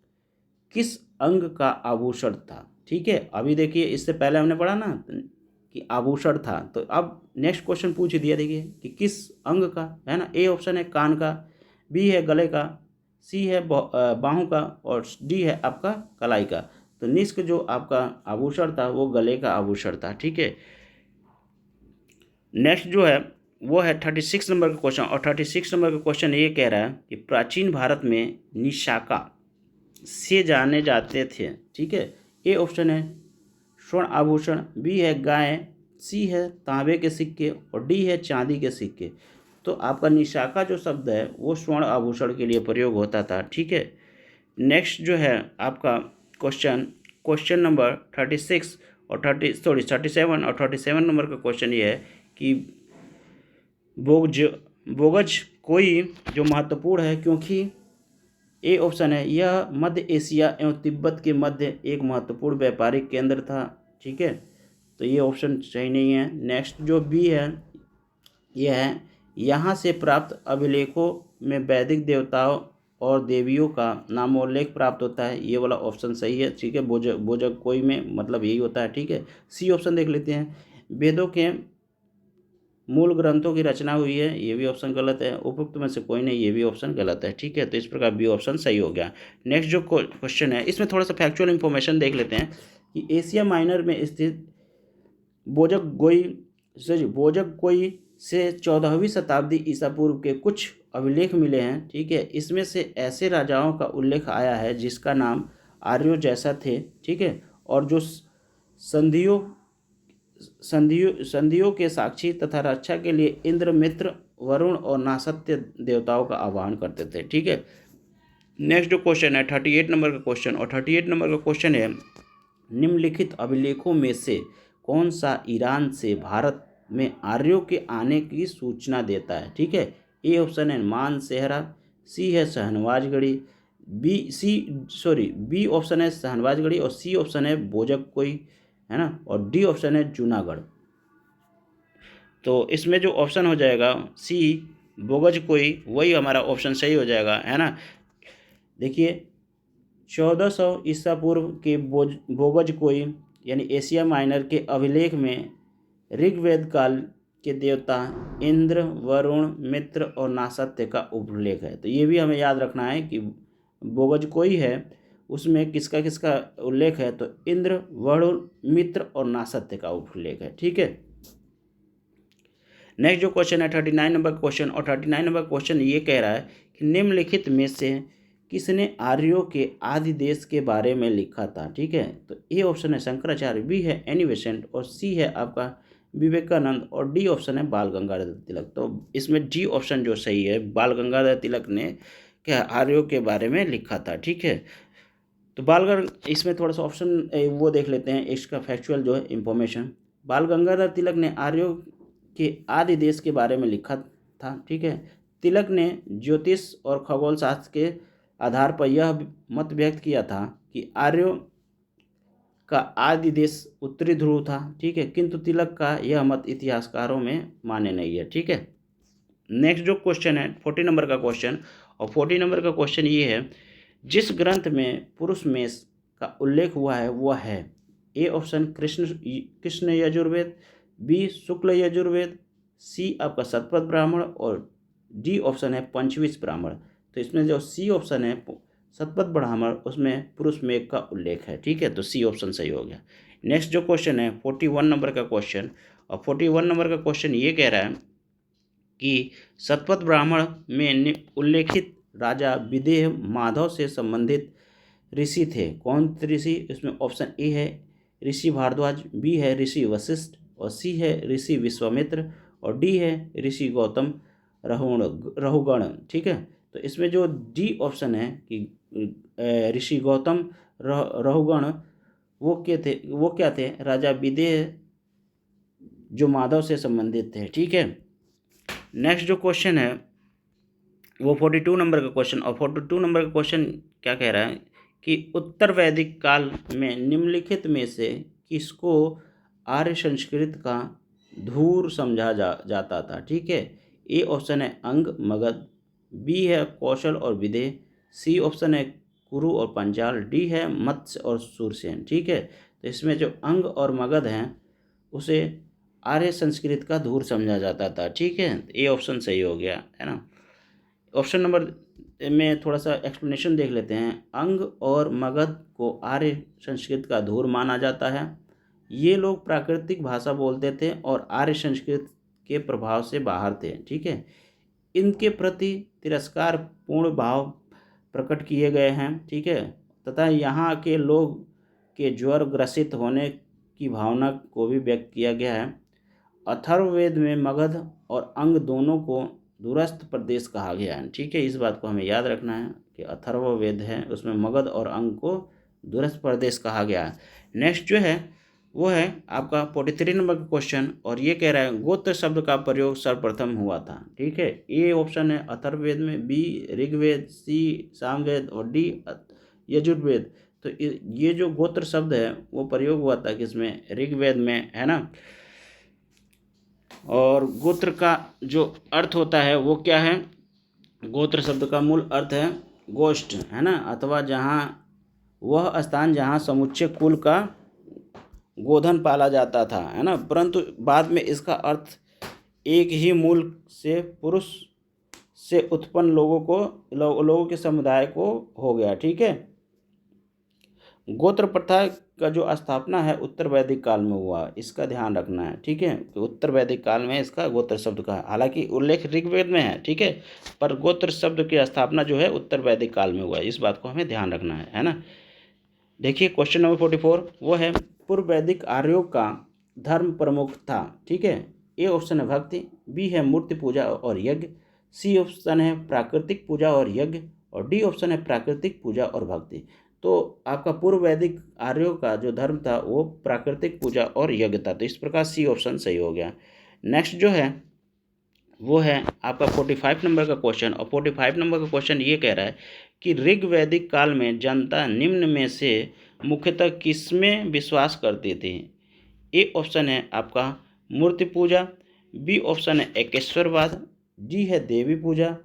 किस अंग का आभूषण था। ठीक है, अभी देखिए इससे पहले हमने पढ़ा ना कि आभूषण था, तो अब नेक्स्ट क्वेश्चन पूछ दिया देखिए कि किस अंग का, है ना। ए ऑप्शन है कान का, बी है गले का, सी है बाहों का और डी है आपका कलाई का। तो निष्क जो आपका आभूषण था वो गले का आभूषण था। ठीक है, नेक्स्ट जो है वो है 36 नंबर का क्वेश्चन, और 36 नंबर का क्वेश्चन ये कह रहा है कि प्राचीन भारत में निशाका से जाने जाते थे। ठीक है, ए ऑप्शन है स्वर्ण आभूषण, बी है गाय, सी है तांबे के सिक्के और डी है चांदी के सिक्के। तो आपका निशाका जो शब्द है वो स्वर्ण आभूषण के लिए प्रयोग होता था। ठीक है, नेक्स्ट जो है आपका क्वेश्चन नंबर 36 और 37 और 37 नंबर का क्वेश्चन ये है कि बोगज कोई जो महत्वपूर्ण है, क्योंकि ए ऑप्शन है यह मध्य एशिया एवं तिब्बत के मध्य एक महत्वपूर्ण व्यापारिक केंद्र था। ठीक है, तो ये ऑप्शन सही नहीं है। नेक्स्ट जो बी है यह है यहाँ से प्राप्त अभिलेखों में वैदिक देवताओं और देवियों का नामोल्लेख प्राप्त होता है, ये वाला ऑप्शन सही है। ठीक है, बोजक कोई में मतलब यही होता है। ठीक है, सी ऑप्शन देख लेते हैं, वेदों के मूल ग्रंथों की रचना हुई है, ये भी ऑप्शन गलत है। उपयुक्त में से कोई नहीं, ये भी ऑप्शन गलत है। ठीक है, तो इस प्रकार बी ऑप्शन सही हो गया। नेक्स्ट जो क्वेश्चन है इसमें थोड़ा सा फैक्चुअल इंफॉर्मेशन देख लेते हैं कि एशिया माइनर में स्थित बोजक कोई से 14वीं शताब्दी ईसा पूर्व के कुछ अभिलेख मिले हैं, ठीक है, इसमें से ऐसे राजाओं का उल्लेख आया है जिसका नाम आर्यों जैसा थे, ठीक है, और जो संधियों संधियों के साक्षी तथा रक्षा के लिए इंद्र, मित्र, वरुण और नासत्य देवताओं का आह्वान करते थे, ठीक है। नेक्स्ट जो क्वेश्चन है 38 नंबर का क्वेश्चन, और 38 नंबर का क्वेश्चन है निम्नलिखित अभिलेखों में से कौन सा ईरान से भारत में आर्यों के आने की सूचना देता है, ठीक है। ए ऑप्शन है मान सेहरा, सी है शहनवाजगढ़ी, बी ऑप्शन है शहनवाजगढ़ी, और सी ऑप्शन है बोजक कोई, है ना, और डी ऑप्शन है जूनागढ़। तो इसमें जो ऑप्शन हो जाएगा सी बोगज कोई, वही हमारा ऑप्शन सही हो जाएगा, है ना। देखिए 1400 ईसा पूर्व के बोगज कोई यानी एशिया माइनर के अभिलेख में ऋग्वेद काल के देवता इंद्र, वरुण, मित्र और नासत्य का उल्लेख है। तो ये भी हमें याद रखना है कि बोगज कोई है उसमें किसका किसका उल्लेख है, तो इंद्र, वरुण, मित्र और नासत्य का उल्लेख है, ठीक है। नेक्स्ट जो क्वेश्चन है 39 नंबर क्वेश्चन, और 39 नंबर क्वेश्चन ये कह रहा है कि निम्नलिखित में से किसने आर्यों के आदि देश के बारे में लिखा था, ठीक है। तो ए ऑप्शन है शंकराचार्य, बी है एनी बेसेंट, और सी है आपका विवेकानंद, और डी ऑप्शन है बाल गंगाधर तिलक। तो इसमें डी ऑप्शन जो सही है, बाल गंगाधर तिलक ने क्या आर्यों के बारे में लिखा था, ठीक है। तो इसमें थोड़ा सा ऑप्शन वो देख लेते हैं, इसका फैक्चुअल जो है इंफॉर्मेशन। बाल गंगाधर तिलक ने आर्यों के आदि देश के बारे में लिखा था, ठीक है। तिलक ने ज्योतिष और खगोल शास्त्र के आधार पर यह मत व्यक्त किया था कि आर्यों का आदि देश उत्तरी ध्रुव था, ठीक है, किंतु तिलक का यह मत इतिहासकारों में मान्य नहीं है, ठीक है। नेक्स्ट जो क्वेश्चन है 40 नंबर का क्वेश्चन, और 40 नंबर का क्वेश्चन ये है जिस ग्रंथ में पुरुष मेष का उल्लेख हुआ है वह है A option Krishna Yajurveda, B Shukla Yajurveda, C आपका शतपथ ब्राह्मण, और डी ऑप्शन है पंचविश ब्राह्मण। तो इसमें जो सी ऑप्शन है शतपथ ब्राह्मण, उसमें पुरुष मेघ का उल्लेख है, ठीक है, तो सी ऑप्शन सही हो गया। नेक्स्ट जो क्वेश्चन है 41 नंबर का क्वेश्चन, और 41 नंबर का क्वेश्चन ये कह रहा है कि शतपथ ब्राह्मण में उल्लेखित राजा विदेह माधव से संबंधित ऋषि थे। कौन थे ऋषि? इसमें ऑप्शन ए है ऋषि भारद्वाज, बी है ऋषि वशिष्ठ, और सी है ऋषि विश्वामित्र, और डी है ऋषि गौतम रहुगण, ठीक है। तो इसमें जो डी ऑप्शन है कि ऋषि गौतम रहुगण वो क्या थे? राजा विदेह जो माधव से संबंधित थे, ठीक है। नेक्स्ट जो क्वेश्चन है वो 42 नंबर का क्वेश्चन, और 42 नंबर का क्वेश्चन क्या कह रहा है कि उत्तर वैदिक काल में निम्नलिखित में से किसको आर्य संस्कृत का धूर समझा जाता था, ठीक है। ए ऑप्शन है अंग मगध, बी है कौशल और विदेह, सी ऑप्शन है कुरु और पंचाल, डी है मत्स्य और सूरसेन, ठीक है। तो इसमें जो अंग और मगध हैं उसे आर्य संस्कृत का धूर समझा जाता था, ठीक है। ए ऑप्शन सही हो गया, है ना। ऑप्शन नंबर में थोड़ा सा एक्सप्लेनेशन देख लेते हैं। अंग और मगध को आर्य संस्कृत का धूर माना जाता है। ये लोग प्राकृतिक भाषा बोलते थे और आर्य संस्कृत के प्रभाव से बाहर थे, ठीक है। इनके प्रति तिरस्कार पूर्ण भाव प्रकट किए गए हैं, ठीक है, तथा यहाँ के लोग के ज्वर ग्रसित होने की भावना को भी व्यक्त किया गया है। अथर्ववेद में मगध और अंग दोनों को दूरस्थ प्रदेश कहा गया है, ठीक है। इस बात को हमें याद रखना है कि अथर्ववेद है उसमें मगध और अंग को दूरस्थ प्रदेश कहा गया है। नेक्स्ट जो है वो है आपका 43 नंबर का क्वेश्चन, और ये कह रहा है गोत्र शब्द का प्रयोग सर्वप्रथम हुआ था, ठीक है। ए ऑप्शन है अथर्ववेद में, बी ऋग्वेद, सी सामवेद, और डी यजुर्वेद। तो ये जो गोत्र शब्द है वो प्रयोग हुआ था किसमें? ऋग्वेद में, है ना। और गोत्र का जो अर्थ होता है वो क्या है? गोत्र शब्द का मूल अर्थ है गोष्ठ, है ना, अथवा जहाँ वह स्थान जहाँ समुच्चय कुल का गोधन पाला जाता था, है ना। परंतु बाद में इसका अर्थ एक ही मूल से पुरुष से उत्पन्न लोगों के समुदाय को हो गया, ठीक है। गोत्र प्रथा का जो स्थापना है उत्तर वैदिक काल में हुआ, इसका ध्यान रखना है, ठीक है। तो उत्तर वैदिक काल में इसका गोत्र शब्द का, हालांकि उल्लेख ऋग्वेद में है, ठीक है, पर गोत्र शब्द की स्थापना जो है उत्तर वैदिक काल में हुआ है, इस बात को हमें ध्यान रखना है ना। देखिए क्वेश्चन नंबर 44, वो है पूर्व वैदिक आर्यों का धर्म प्रमुख था, ठीक है। ए ऑप्शन है भक्ति, बी है मूर्ति पूजा और यज्ञ, सी ऑप्शन है प्राकृतिक पूजा और यज्ञ, और डी ऑप्शन है प्राकृतिक पूजा और भक्ति। तो आपका पूर्व वैदिक आर्यों का जो धर्म था वो प्राकृतिक पूजा और यज्ञ था, तो इस प्रकार सी ऑप्शन सही हो गया। नेक्स्ट जो है वो है आपका 45 नंबर का क्वेश्चन, और 45 नंबर का क्वेश्चन ये कह रहा है कि ऋग वैदिक काल में जनता निम्न में से मुख्यतः किसमें विश्वास करती थी। ए ऑप्शन है आपका मूर्ति पूजा, बी ऑप्शन है एकेश्वरवाद, डी है देवी पूजा,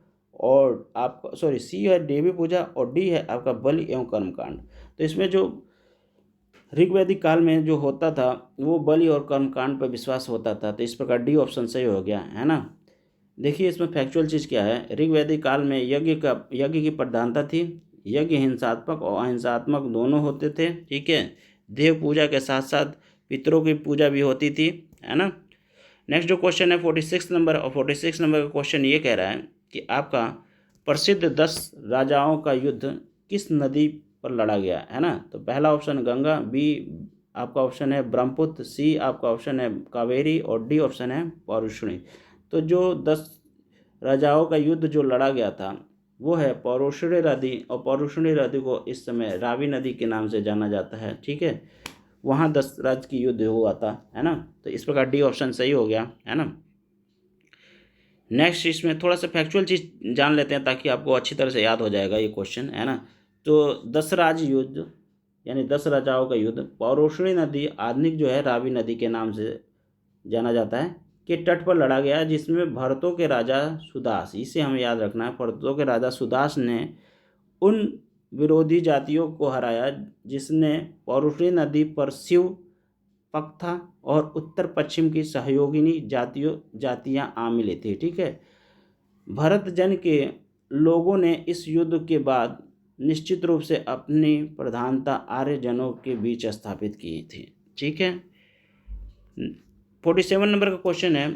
और आपका सी है देवी पूजा, और डी है आपका बलि एवं कर्मकांड। तो इसमें जो ऋग्वैदिक काल में जो होता था वो बलि और कर्मकांड पर विश्वास होता था, तो इस प्रकार डी ऑप्शन सही हो गया है ना। देखिए इसमें फैक्चुअल चीज़ क्या है, ऋग्वैदिक काल में यज्ञ की प्रधानता थी। यज्ञ हिंसात्मक और अहिंसात्मक दोनों होते थे, ठीक है। देव पूजा के साथ साथ पितरों की पूजा भी होती थी, है ना। नेक्स्ट जो क्वेश्चन है 46 नंबर, और 46 नंबर का क्वेश्चन ये कह रहा है कि आपका प्रसिद्ध 10 राजाओं का युद्ध किस नदी पर लड़ा गया, है ना। तो पहला ऑप्शन गंगा, बी आपका ऑप्शन है ब्रह्मपुत्र, सी आपका ऑप्शन है कावेरी, और डी ऑप्शन है पौरुषणी। तो जो 10 राजाओं का युद्ध जो लड़ा गया था वो है पौरुषणी नदी, और पौरुषणी नदी को इस समय रावी नदी के नाम से जाना जाता है, ठीक है। वहाँ 10 राज्य की युद्ध हुआ था, है ना। तो इस प्रकार डी ऑप्शन सही हो गया, है ना। नेक्स्ट इसमें थोड़ा सा फैक्चुअल चीज़ जान लेते हैं ताकि आपको अच्छी तरह से याद हो जाएगा ये क्वेश्चन, है ना। तो 10 राज्य युद्ध यानी 10 राजाओं का युद्ध पौरुषणी नदी आधुनिक जो है रावी नदी के नाम से जाना जाता है के तट पर लड़ा गया, जिसमें भरतों के राजा सुदास, इसे हमें याद रखना है, भरतों के राजा सुदास ने उन विरोधी जातियों को हराया जिसने पौरुषणी नदी पर शिव पक्था और उत्तर पश्चिम की सहयोगिनी जातियां आमिल थी, ठीक है। भरत जन के लोगों ने इस युद्ध के बाद निश्चित रूप से अपनी प्रधानता आर्य जनों के बीच स्थापित की थी, ठीक है। 47 नंबर का क्वेश्चन है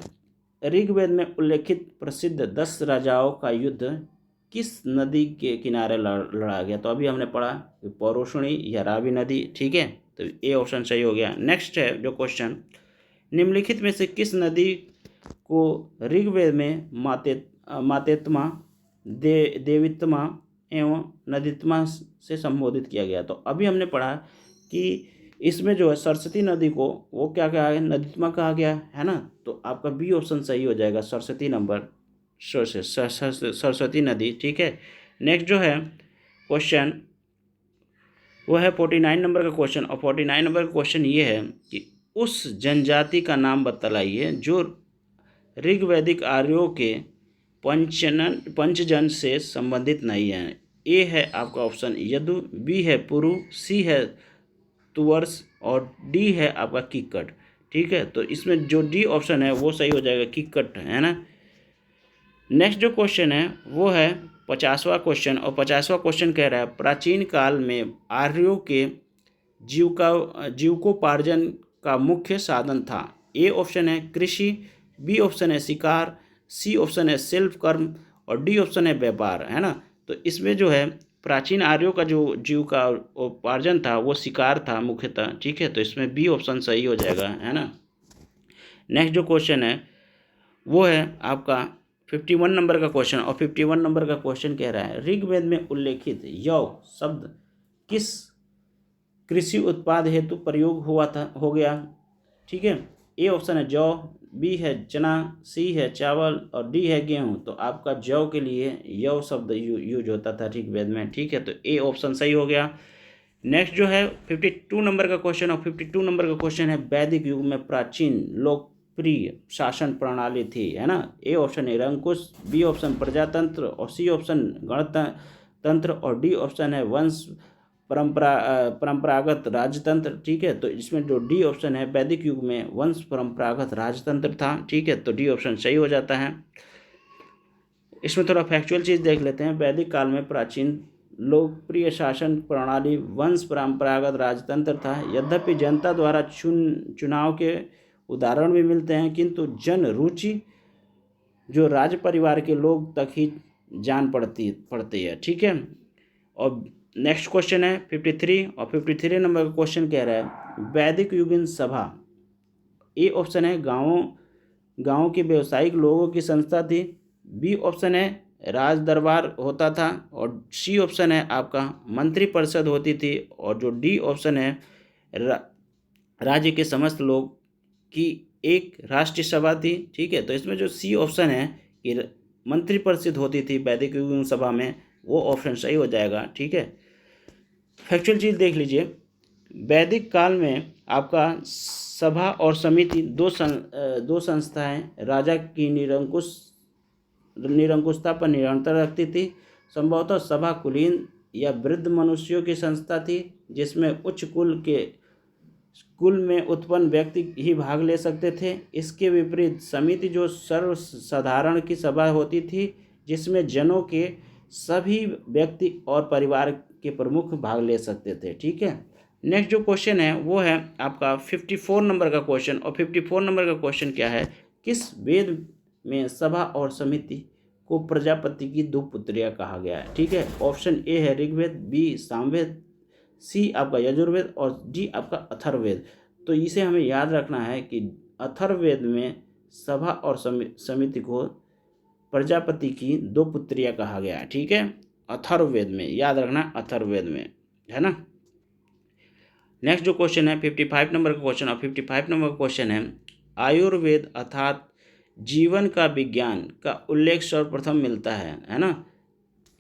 ऋग्वेद में उल्लेखित प्रसिद्ध 10 राजाओं का युद्ध किस नदी के किनारे लड़ा गया। तो अभी हमने पढ़ा पौरुषणी या रावी नदी, ठीक है। तो ए ऑप्शन सही हो गया। नेक्स्ट है जो क्वेश्चन, निम्नलिखित में से किस नदी को ऋग्वेद में मातेत्मा देवित्मा एवं नदीत्मा से संबोधित किया गया। तो अभी हमने पढ़ा कि इसमें जो है सरस्वती नदी को वो क्या कहा है, नदीत्मा कहा गया, है ना। तो आपका बी ऑप्शन सही हो जाएगा, सरस्वती नदी, ठीक है। नेक्स्ट जो है क्वेश्चन वो है 49 नंबर का क्वेश्चन, और 49 नंबर का क्वेश्चन ये है कि उस जनजाति का नाम बतलाइए जो ऋग्वैदिक आर्यों के पंचजन से संबंधित नहीं है। ए है आपका ऑप्शन यदु, बी है पुरु, सी है तुवर्स, और डी है आपका किक्कट, ठीक है। तो इसमें जो डी ऑप्शन है वो सही हो जाएगा, किक्कट, है ना। नेक्स्ट जो क्वेश्चन है वो है 50वां क्वेश्चन, और 50वां क्वेश्चन कह रहा है प्राचीन काल में आर्यों के जीविकोपार्जन का मुख्य साधन था। ए ऑप्शन है कृषि, बी ऑप्शन है शिकार, सी ऑप्शन है शिल्प कर्म, और डी ऑप्शन है व्यापार, है ना। तो इसमें जो है प्राचीन आर्यों का जो जीविका उपार्जन था वो शिकार था मुख्यतः, ठीक है। तो इसमें बी ऑप्शन सही हो जाएगा, है ना। नेक्स्ट जो क्वेश्चन है वो है आपका 51 नंबर का क्वेश्चन, और 51 नंबर का क्वेश्चन कह रहा है ऋग्वेद में उल्लेखित यौ शब्द किस कृषि उत्पाद हेतु प्रयोग हो गया, ठीक है। ए ऑप्शन है जौ, बी है चना, सी है चावल, और डी है गेहूं। तो आपका जौ के लिए यौ शब्द यूज होता था ऋग्वेद में, ठीक है। तो ए ऑप्शन सही हो गया। नेक्स्ट जो है 52 नंबर का क्वेश्चन, और 52 नंबर का क्वेश्चन है वैदिक युग में प्राचीन लोकप्रिय शासन प्रणाली थी, है ना। ए ऑप्शन है निरंकुश, बी ऑप्शन प्रजातंत्र, और सी ऑप्शन गणतंत्र, और डी ऑप्शन है वंश परंपरागत राजतंत्र, ठीक है। तो इसमें जो डी ऑप्शन है वैदिक युग में वंश परंपरागत राजतंत्र था, ठीक है। तो डी ऑप्शन सही हो जाता है। इसमें थोड़ा फैक्चुअल चीज़ देख लेते हैं। वैदिक काल में प्राचीन लोकप्रिय शासन प्रणाली वंश परंपरागत राजतंत्र था। यद्यपि जनता द्वारा चुनाव के उदाहरण भी मिलते हैं, किंतु जन रुचि जो राज परिवार के लोग तक ही जान पड़ती है। ठीक है। और नेक्स्ट क्वेश्चन है 53, और 53 नंबर का क्वेश्चन कह रहा है वैदिक युगीन सभा। ए ऑप्शन है गाँव के व्यवसायिक लोगों की संस्था थी। बी ऑप्शन है राज दरबार होता था। और सी ऑप्शन है आपका मंत्री परिषद होती थी। और जो डी ऑप्शन है राज्य के समस्त लोग की एक राष्ट्रीय सभा थी। ठीक है। तो इसमें जो सी ऑप्शन है कि मंत्री परिषद होती थी वैदिक युगीन सभा में, वो ऑप्शन सही हो जाएगा। ठीक है। फैक्चुअल चीज़ देख लीजिए, वैदिक काल में आपका सभा और समिति दो संस्थाएं राजा की निरंकुशता पर निरंतर रखती थी। संभवतः सभा कुलीन या वृद्ध मनुष्यों की संस्था थी, जिसमें उच्च कुल में उत्पन्न व्यक्ति ही भाग ले सकते थे। इसके विपरीत समिति जो सर्वसाधारण की सभा होती थी, जिसमें जनों के सभी व्यक्ति और परिवार के प्रमुख भाग ले सकते थे। ठीक है। नेक्स्ट जो क्वेश्चन है वो है आपका 54 नंबर का क्वेश्चन। और 54 नंबर का क्वेश्चन क्या है, किस वेद में सभा और समिति को प्रजापति की दो पुत्रियां कहा गया है। ठीक है। ऑप्शन ए है ऋग्वेद, बी सामवेद, सी आपका यजुर्वेद और डी आपका अथर्ववेद। तो इसे हमें याद रखना है कि अथर्ववेद में सभा और समिति को प्रजापति की दो पुत्रियां कहा गया है। ठीक है। अथर्ववेद में याद रखना, अथर्ववेद में, है ना। नेक्स्ट जो क्वेश्चन है 55 नंबर का क्वेश्चन। और 55 नंबर का क्वेश्चन है आयुर्वेद अर्थात जीवन का विज्ञान का उल्लेख सर्वप्रथम मिलता है ना।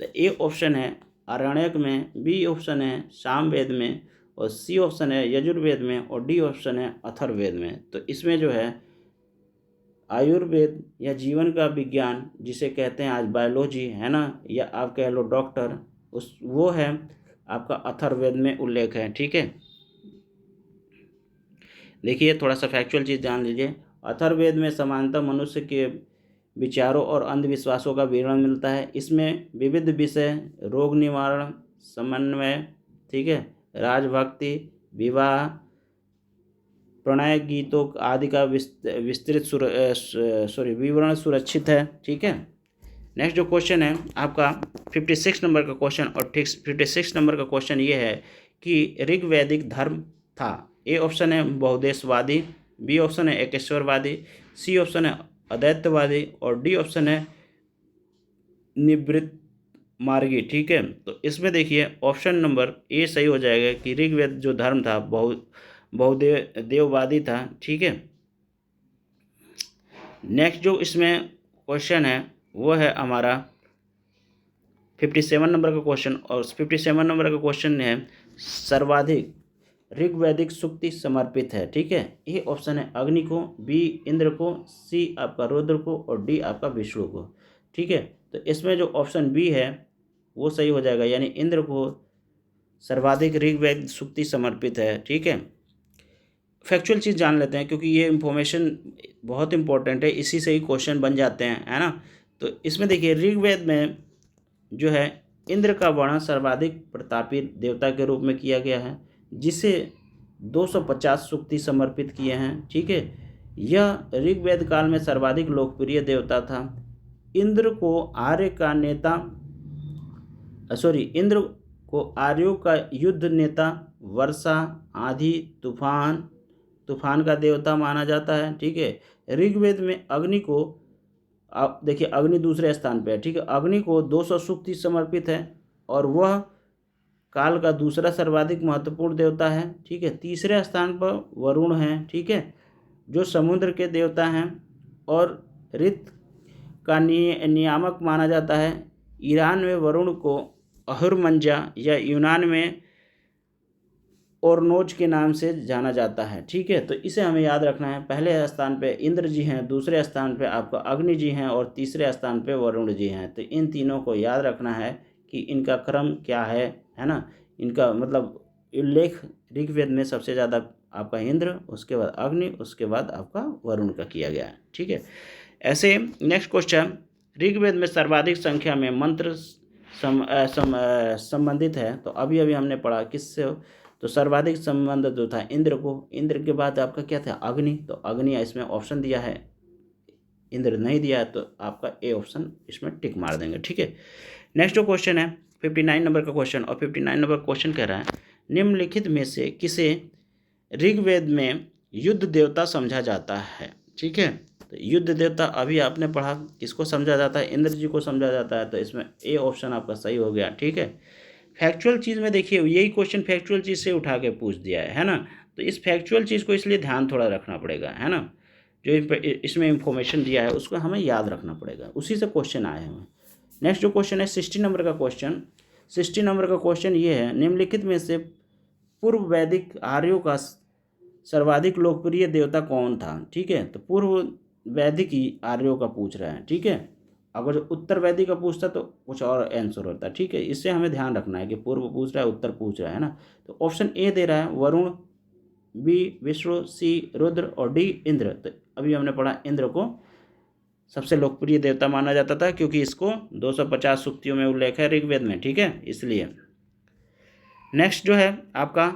तो ए ऑप्शन है आरण्यक में, बी ऑप्शन है सामवेद में, और सी ऑप्शन है यजुर्वेद में, और डी ऑप्शन है अथर्ववेद में। तो इसमें जो है आयुर्वेद या जीवन का विज्ञान जिसे कहते हैं आज बायोलॉजी, है ना, या आप कह लो डॉक्टर, वो है आपका अथर्ववेद में उल्लेख है। ठीक है। देखिए थोड़ा सा फैक्चुअल चीज़ जान लीजिए। अथर्ववेद में समानतः मनुष्य के विचारों और अंधविश्वासों का विवरण मिलता है। इसमें विविध विषय, रोग निवारण, समन्वय, ठीक है, राजभक्ति, विवाह, प्रणय गीतों आदि का विस्तृत विवरण सुरक्षित है। ठीक है। नेक्स्ट जो क्वेश्चन है आपका 56 नंबर का क्वेश्चन। और 56 नंबर का क्वेश्चन ये है कि ऋग्वैदिक धर्म था। ए ऑप्शन है बहुदेशवादी, बी ऑप्शन है एकेश्वरवादी, सी ऑप्शन है अद्वैतवादी, और डी ऑप्शन है निवृत्त मार्गी। ठीक है। तो इसमें देखिए ऑप्शन नंबर ए सही हो जाएगा कि ऋग्वेद जो धर्म था बहुदेववादी था। ठीक है। नेक्स्ट जो इसमें क्वेश्चन है वो है हमारा 57 नंबर का क्वेश्चन। और 57 नंबर का क्वेश्चन है सर्वाधिक ऋग्वैदिक सूक्ति समर्पित है। ठीक है। ए ऑप्शन है अग्नि को, बी इंद्र को, सी आपका रुद्र को, और डी आपका विष्णु को। ठीक है। तो इसमें जो ऑप्शन बी है वो सही हो जाएगा, यानी इंद्र को सर्वाधिक ऋग्वैदिक सूक्ति समर्पित है। ठीक है। फैक्चुअल चीज़ जान लेते हैं क्योंकि ये इंफॉर्मेशन बहुत इंपॉर्टेंट है, इसी से ही क्वेश्चन बन जाते हैं, है ना। तो इसमें देखिए ऋग्वेद में जो है इंद्र का वर्णन सर्वाधिक प्रतापी देवता के रूप में किया गया है, जिसे 250 सूक्ति समर्पित किए हैं। ठीक है। यह ऋग्वेद काल में सर्वाधिक लोकप्रिय देवता था। इंद्र को आर्यों का युद्ध नेता, वर्षा, आंधी, तूफान का देवता माना जाता है। ठीक है। ऋग्वेद में अग्नि को, आप देखिए अग्नि दूसरे स्थान पे है। ठीक है। अग्नि को 200 सूक्ति समर्पित है और वह काल का दूसरा सर्वाधिक महत्वपूर्ण देवता है। ठीक है। तीसरे स्थान पर वरुण है। ठीक है, जो समुद्र के देवता हैं और ऋतु का नियामक माना जाता है। ईरान में वरुण को अहुरमंजा या यूनान में ओरनोज के नाम से जाना जाता है। ठीक है। तो इसे हमें याद रखना है। पहले स्थान पे इंद्र जी हैं, दूसरे स्थान पे आपका अग्नि जी हैं और तीसरे स्थान पे वरुण जी हैं। तो इन तीनों को याद रखना है कि इनका क्रम क्या है ना। इनका मतलब उल्लेख ऋग्वेद में सबसे ज़्यादा आपका इंद्र, उसके बाद अग्नि, उसके बाद आपका वरुण का किया गया है। ठीक है। ऐसे नेक्स्ट क्वेश्चन, ऋग्वेद में सर्वाधिक संख्या में मंत्र संबंधित है। तो अभी अभी हमने पढ़ा किससे, तो सर्वाधिक संबंध जो था इंद्र को, इंद्र के बाद आपका क्या था अग्नि, तो अग्नि इसमें ऑप्शन दिया है, इंद्र नहीं दिया है, तो आपका ए ऑप्शन इसमें टिक मार देंगे। ठीक है, नेक्स्ट जो क्वेश्चन है 59 नंबर का क्वेश्चन, और 59 नंबर क्वेश्चन कह रहा है निम्नलिखित में से किसे ऋग्वेद में युद्ध देवता समझा जाता है। ठीक है, तो युद्ध देवता अभी आपने पढ़ा, किसको समझा जाता है, इंद्र जी को समझा जाता है, तो इसमें ए ऑप्शन आपका सही हो गया। ठीक है, फैक्चुअल चीज़ में देखिए यही क्वेश्चन फैक्चुअल चीज़ से उठा के पूछ दिया है ना, तो इस फैक्चुअल चीज़ को इसलिए ध्यान थोड़ा रखना पड़ेगा, है ना, जो इसमें इंफॉर्मेशन दिया है उसको हमें याद रखना पड़ेगा, उसी से क्वेश्चन आए हैं। नेक्स्ट जो क्वेश्चन है 60 नंबर का क्वेश्चन, 60 नंबर का क्वेश्चन ये है निम्नलिखित में से पूर्व वैदिक आर्यों का सर्वाधिक लोकप्रिय देवता कौन था। ठीक है, तो पूर्व वैदिक ही आर्यों का पूछ रहा है। ठीक है, अगर उत्तर वैदिक का पूछता तो कुछ और आंसर होता। ठीक है, इससे हमें ध्यान रखना है कि पूर्व पूछ रहा है उत्तर पूछ रहा है ना, तो ऑप्शन ए दे रहा है वरुण, बी विष्णु, सी रुद्र और डी इंद्र। तो अभी हमने पढ़ा इंद्र को सबसे लोकप्रिय देवता माना जाता था क्योंकि इसको 250 सूक्तियों में उल्लेख है ऋग्वेद में। ठीक है, इसलिए नेक्स्ट जो है आपका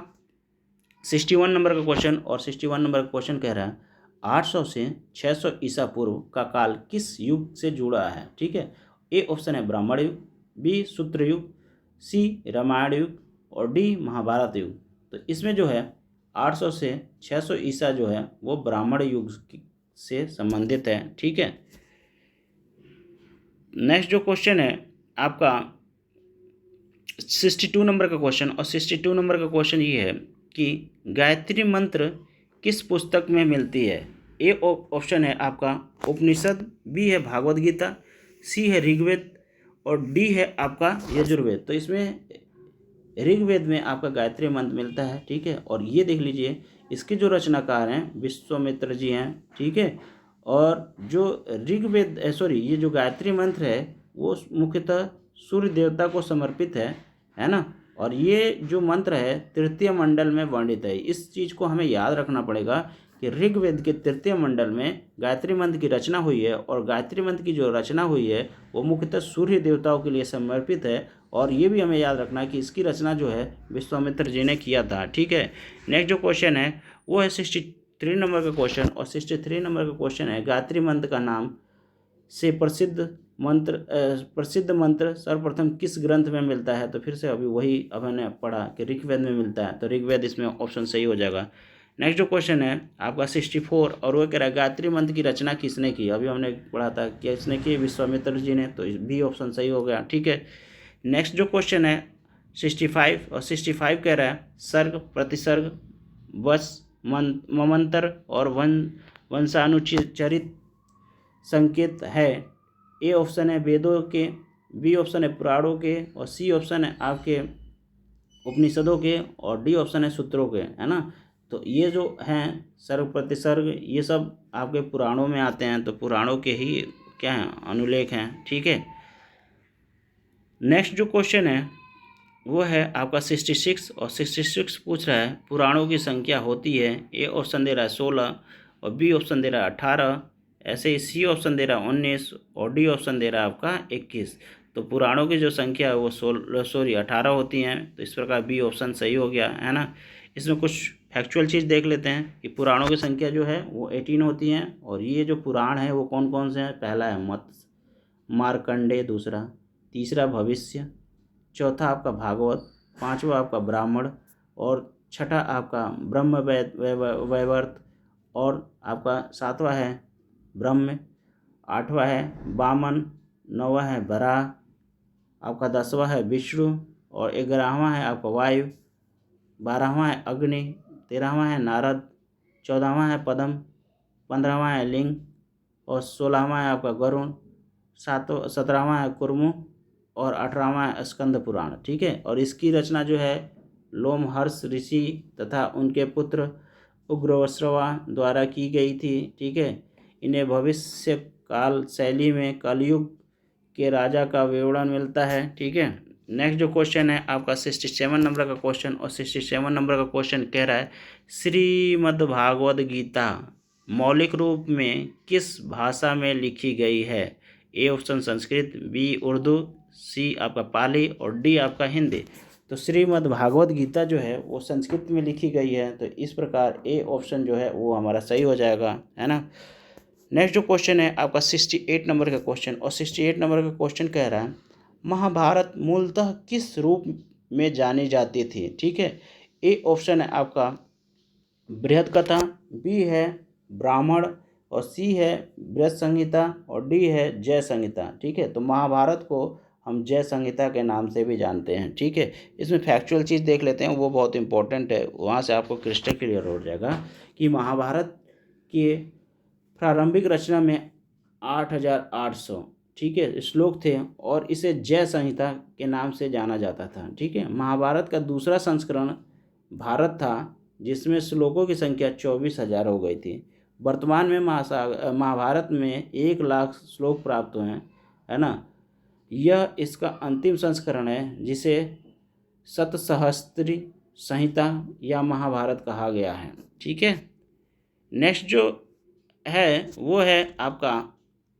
61 नंबर का क्वेश्चन, और 61 नंबर का क्वेश्चन कह रहा है 800 से 600 ईसा पूर्व का काल किस युग से जुड़ा है। ठीक है, ए ऑप्शन है ब्राह्मण युग, बी सूत्र युग, सी रामायण युग और डी महाभारत युग। तो इसमें जो है 800 से 600 ईसा जो है वो ब्राह्मण युग से संबंधित है। ठीक है, नेक्स्ट जो क्वेश्चन है आपका 62 नंबर का क्वेश्चन, और 62 नंबर का क्वेश्चन ये है कि गायत्री मंत्र किस पुस्तक में मिलती है। ए ऑप्शन है आपका उपनिषद, बी है भागवत गीता, सी है ऋग्वेद और डी है आपका यजुर्वेद। तो इसमें ऋग्वेद में आपका गायत्री मंत्र मिलता है। ठीक है, और ये देख लीजिए इसके जो रचनाकार हैं विश्वामित्र जी हैं। ठीक है, और जो ऋग्वेद ये जो गायत्री मंत्र है वो मुख्यतः सूर्य देवता को समर्पित है ना, और ये जो मंत्र है तृतीय मंडल में वर्णित है। इस चीज़ को हमें याद रखना पड़ेगा कि ऋग्वेद के तृतीय मंडल में गायत्री मंत्र की रचना हुई है, और गायत्री मंत्र की जो रचना हुई है वो मुख्यतः सूर्य देवताओं के लिए समर्पित है, और ये भी हमें याद रखना है कि इसकी रचना जो है विश्वामित्र जी ने किया था। ठीक है, नेक्स्ट जो क्वेश्चन है वो है 63 नंबर का क्वेश्चन, और 63 नंबर का क्वेश्चन है गायत्री मंत्र का नाम से प्रसिद्ध मंत्र सर्वप्रथम किस ग्रंथ में मिलता है। तो फिर से अभी वही अब मैंने पढ़ा कि ऋग्वेद में मिलता है, तो ऋग्वेद इसमें ऑप्शन सही हो जाएगा। नेक्स्ट जो क्वेश्चन है आपका 64, और वो कह रहा है गायत्री मंत्र की रचना किसने की। अभी हमने पढ़ा था कि किसने की, विश्वामित्र जी ने, तो बी ऑप्शन सही हो गया। ठीक है, नेक्स्ट जो क्वेश्चन है 65, और 65 कह रहा है सर्ग, प्रतिसर्ग, वश, ममंतर और वंशानुचरित संकेत है। ए ऑप्शन है वेदों के, बी ऑप्शन है पुराणों के, और सी ऑप्शन है आपके उपनिषदों के, और डी ऑप्शन है सूत्रों के, है ना। तो ये जो हैं सर्ग प्रतिसर्ग ये सब आपके पुराणों में आते हैं, तो पुराणों के ही क्या हैं अनुलेख हैं। ठीक है, नेक्स्ट जो क्वेश्चन है वो है आपका 66, और 66 पूछ रहा है पुराणों की संख्या होती है। ए ऑप्शन दे रहा है 16, और बी ऑप्शन दे रहा है 18, ऐसे ही सी ऑप्शन दे रहा है 19, और डी ऑप्शन दे रहा है आपका 21। तो पुराणों की जो संख्या है वो 18 होती हैं, तो इस प्रकार बी ऑप्शन सही हो गया, है ना। इसमें कुछ फैक्चुअल चीज़ देख लेते हैं कि पुराणों की संख्या जो है वो 18 होती हैं, और ये जो पुराण है वो कौन कौन से हैं। पहला है मत्स्य, मार्कंडेय, दूसरा, तीसरा भविष्य, चौथा आपका भागवत, पांचवा आपका ब्राह्मण, और छठा आपका ब्रह्म वैवर्त, और आपका सातवां है ब्रह्म, आठवां है वामन, नौवां है वराह, आपका 10वां है विष्णु, और 11वां है आपका वायु, 12वां है अग्नि, 13वां है नारद, 14वां है पद्म, 15वां है लिंग, और 16वां है आपका गरुण, 17वां है कुर्मु, और 18वां है स्कंद पुराण। ठीक है, और इसकी रचना जो है लोमहर्ष ऋषि तथा उनके पुत्र उग्रवश्रवा द्वारा की गई थी। ठीक है, इन्हें भविष्य काल शैली में कलयुग के राजा का विवरण मिलता है। ठीक है, नेक्स्ट जो क्वेश्चन है आपका 67 नंबर का क्वेश्चन, और 67 नंबर का क्वेश्चन कह रहा है श्रीमद्भागवत गीता मौलिक रूप में किस भाषा में लिखी गई है। A option Sanskrit, B Urdu, C आपका पाली और डी आपका हिंदी। तो श्रीमद् भागवत गीता जो है वो संस्कृत में लिखी गई है, तो इस प्रकार ए ऑप्शन जो है वो हमारा सही हो जाएगा, है ना। नेक्स्ट जो क्वेश्चन है आपका 68 नंबर का क्वेश्चन, और 68 नंबर का क्वेश्चन कह रहा है महाभारत मूलतः किस रूप में जानी जाती थी, ठीक है। ए ऑप्शन है आपका बृहद कथा, बी है ब्राह्मण, और सी है बृहद संहिता, और डी है जय संहिता, ठीक है। तो महाभारत को हम जय संहिता के नाम से भी जानते हैं, ठीक है। इसमें फैक्चुअल चीज़ देख लेते हैं, वो बहुत इंपॉर्टेंट है, वहाँ से आपको क्रिस्टल क्लियर हो जाएगा कि महाभारत के प्रारंभिक रचना में 8,800, ठीक है, श्लोक थे, और इसे जय संहिता के नाम से जाना जाता था, ठीक है। महाभारत का दूसरा संस्करण भारत था, जिसमें श्लोकों की संख्या 24,000 हो गई थी। वर्तमान में महाभारत में 1,00,000 श्लोक प्राप्त हुए हैं, है ना। यह इसका अंतिम संस्करण है, जिसे शतसहस्त्री संहिता या महाभारत कहा गया है, ठीक है। नेक्स्ट जो है वो है आपका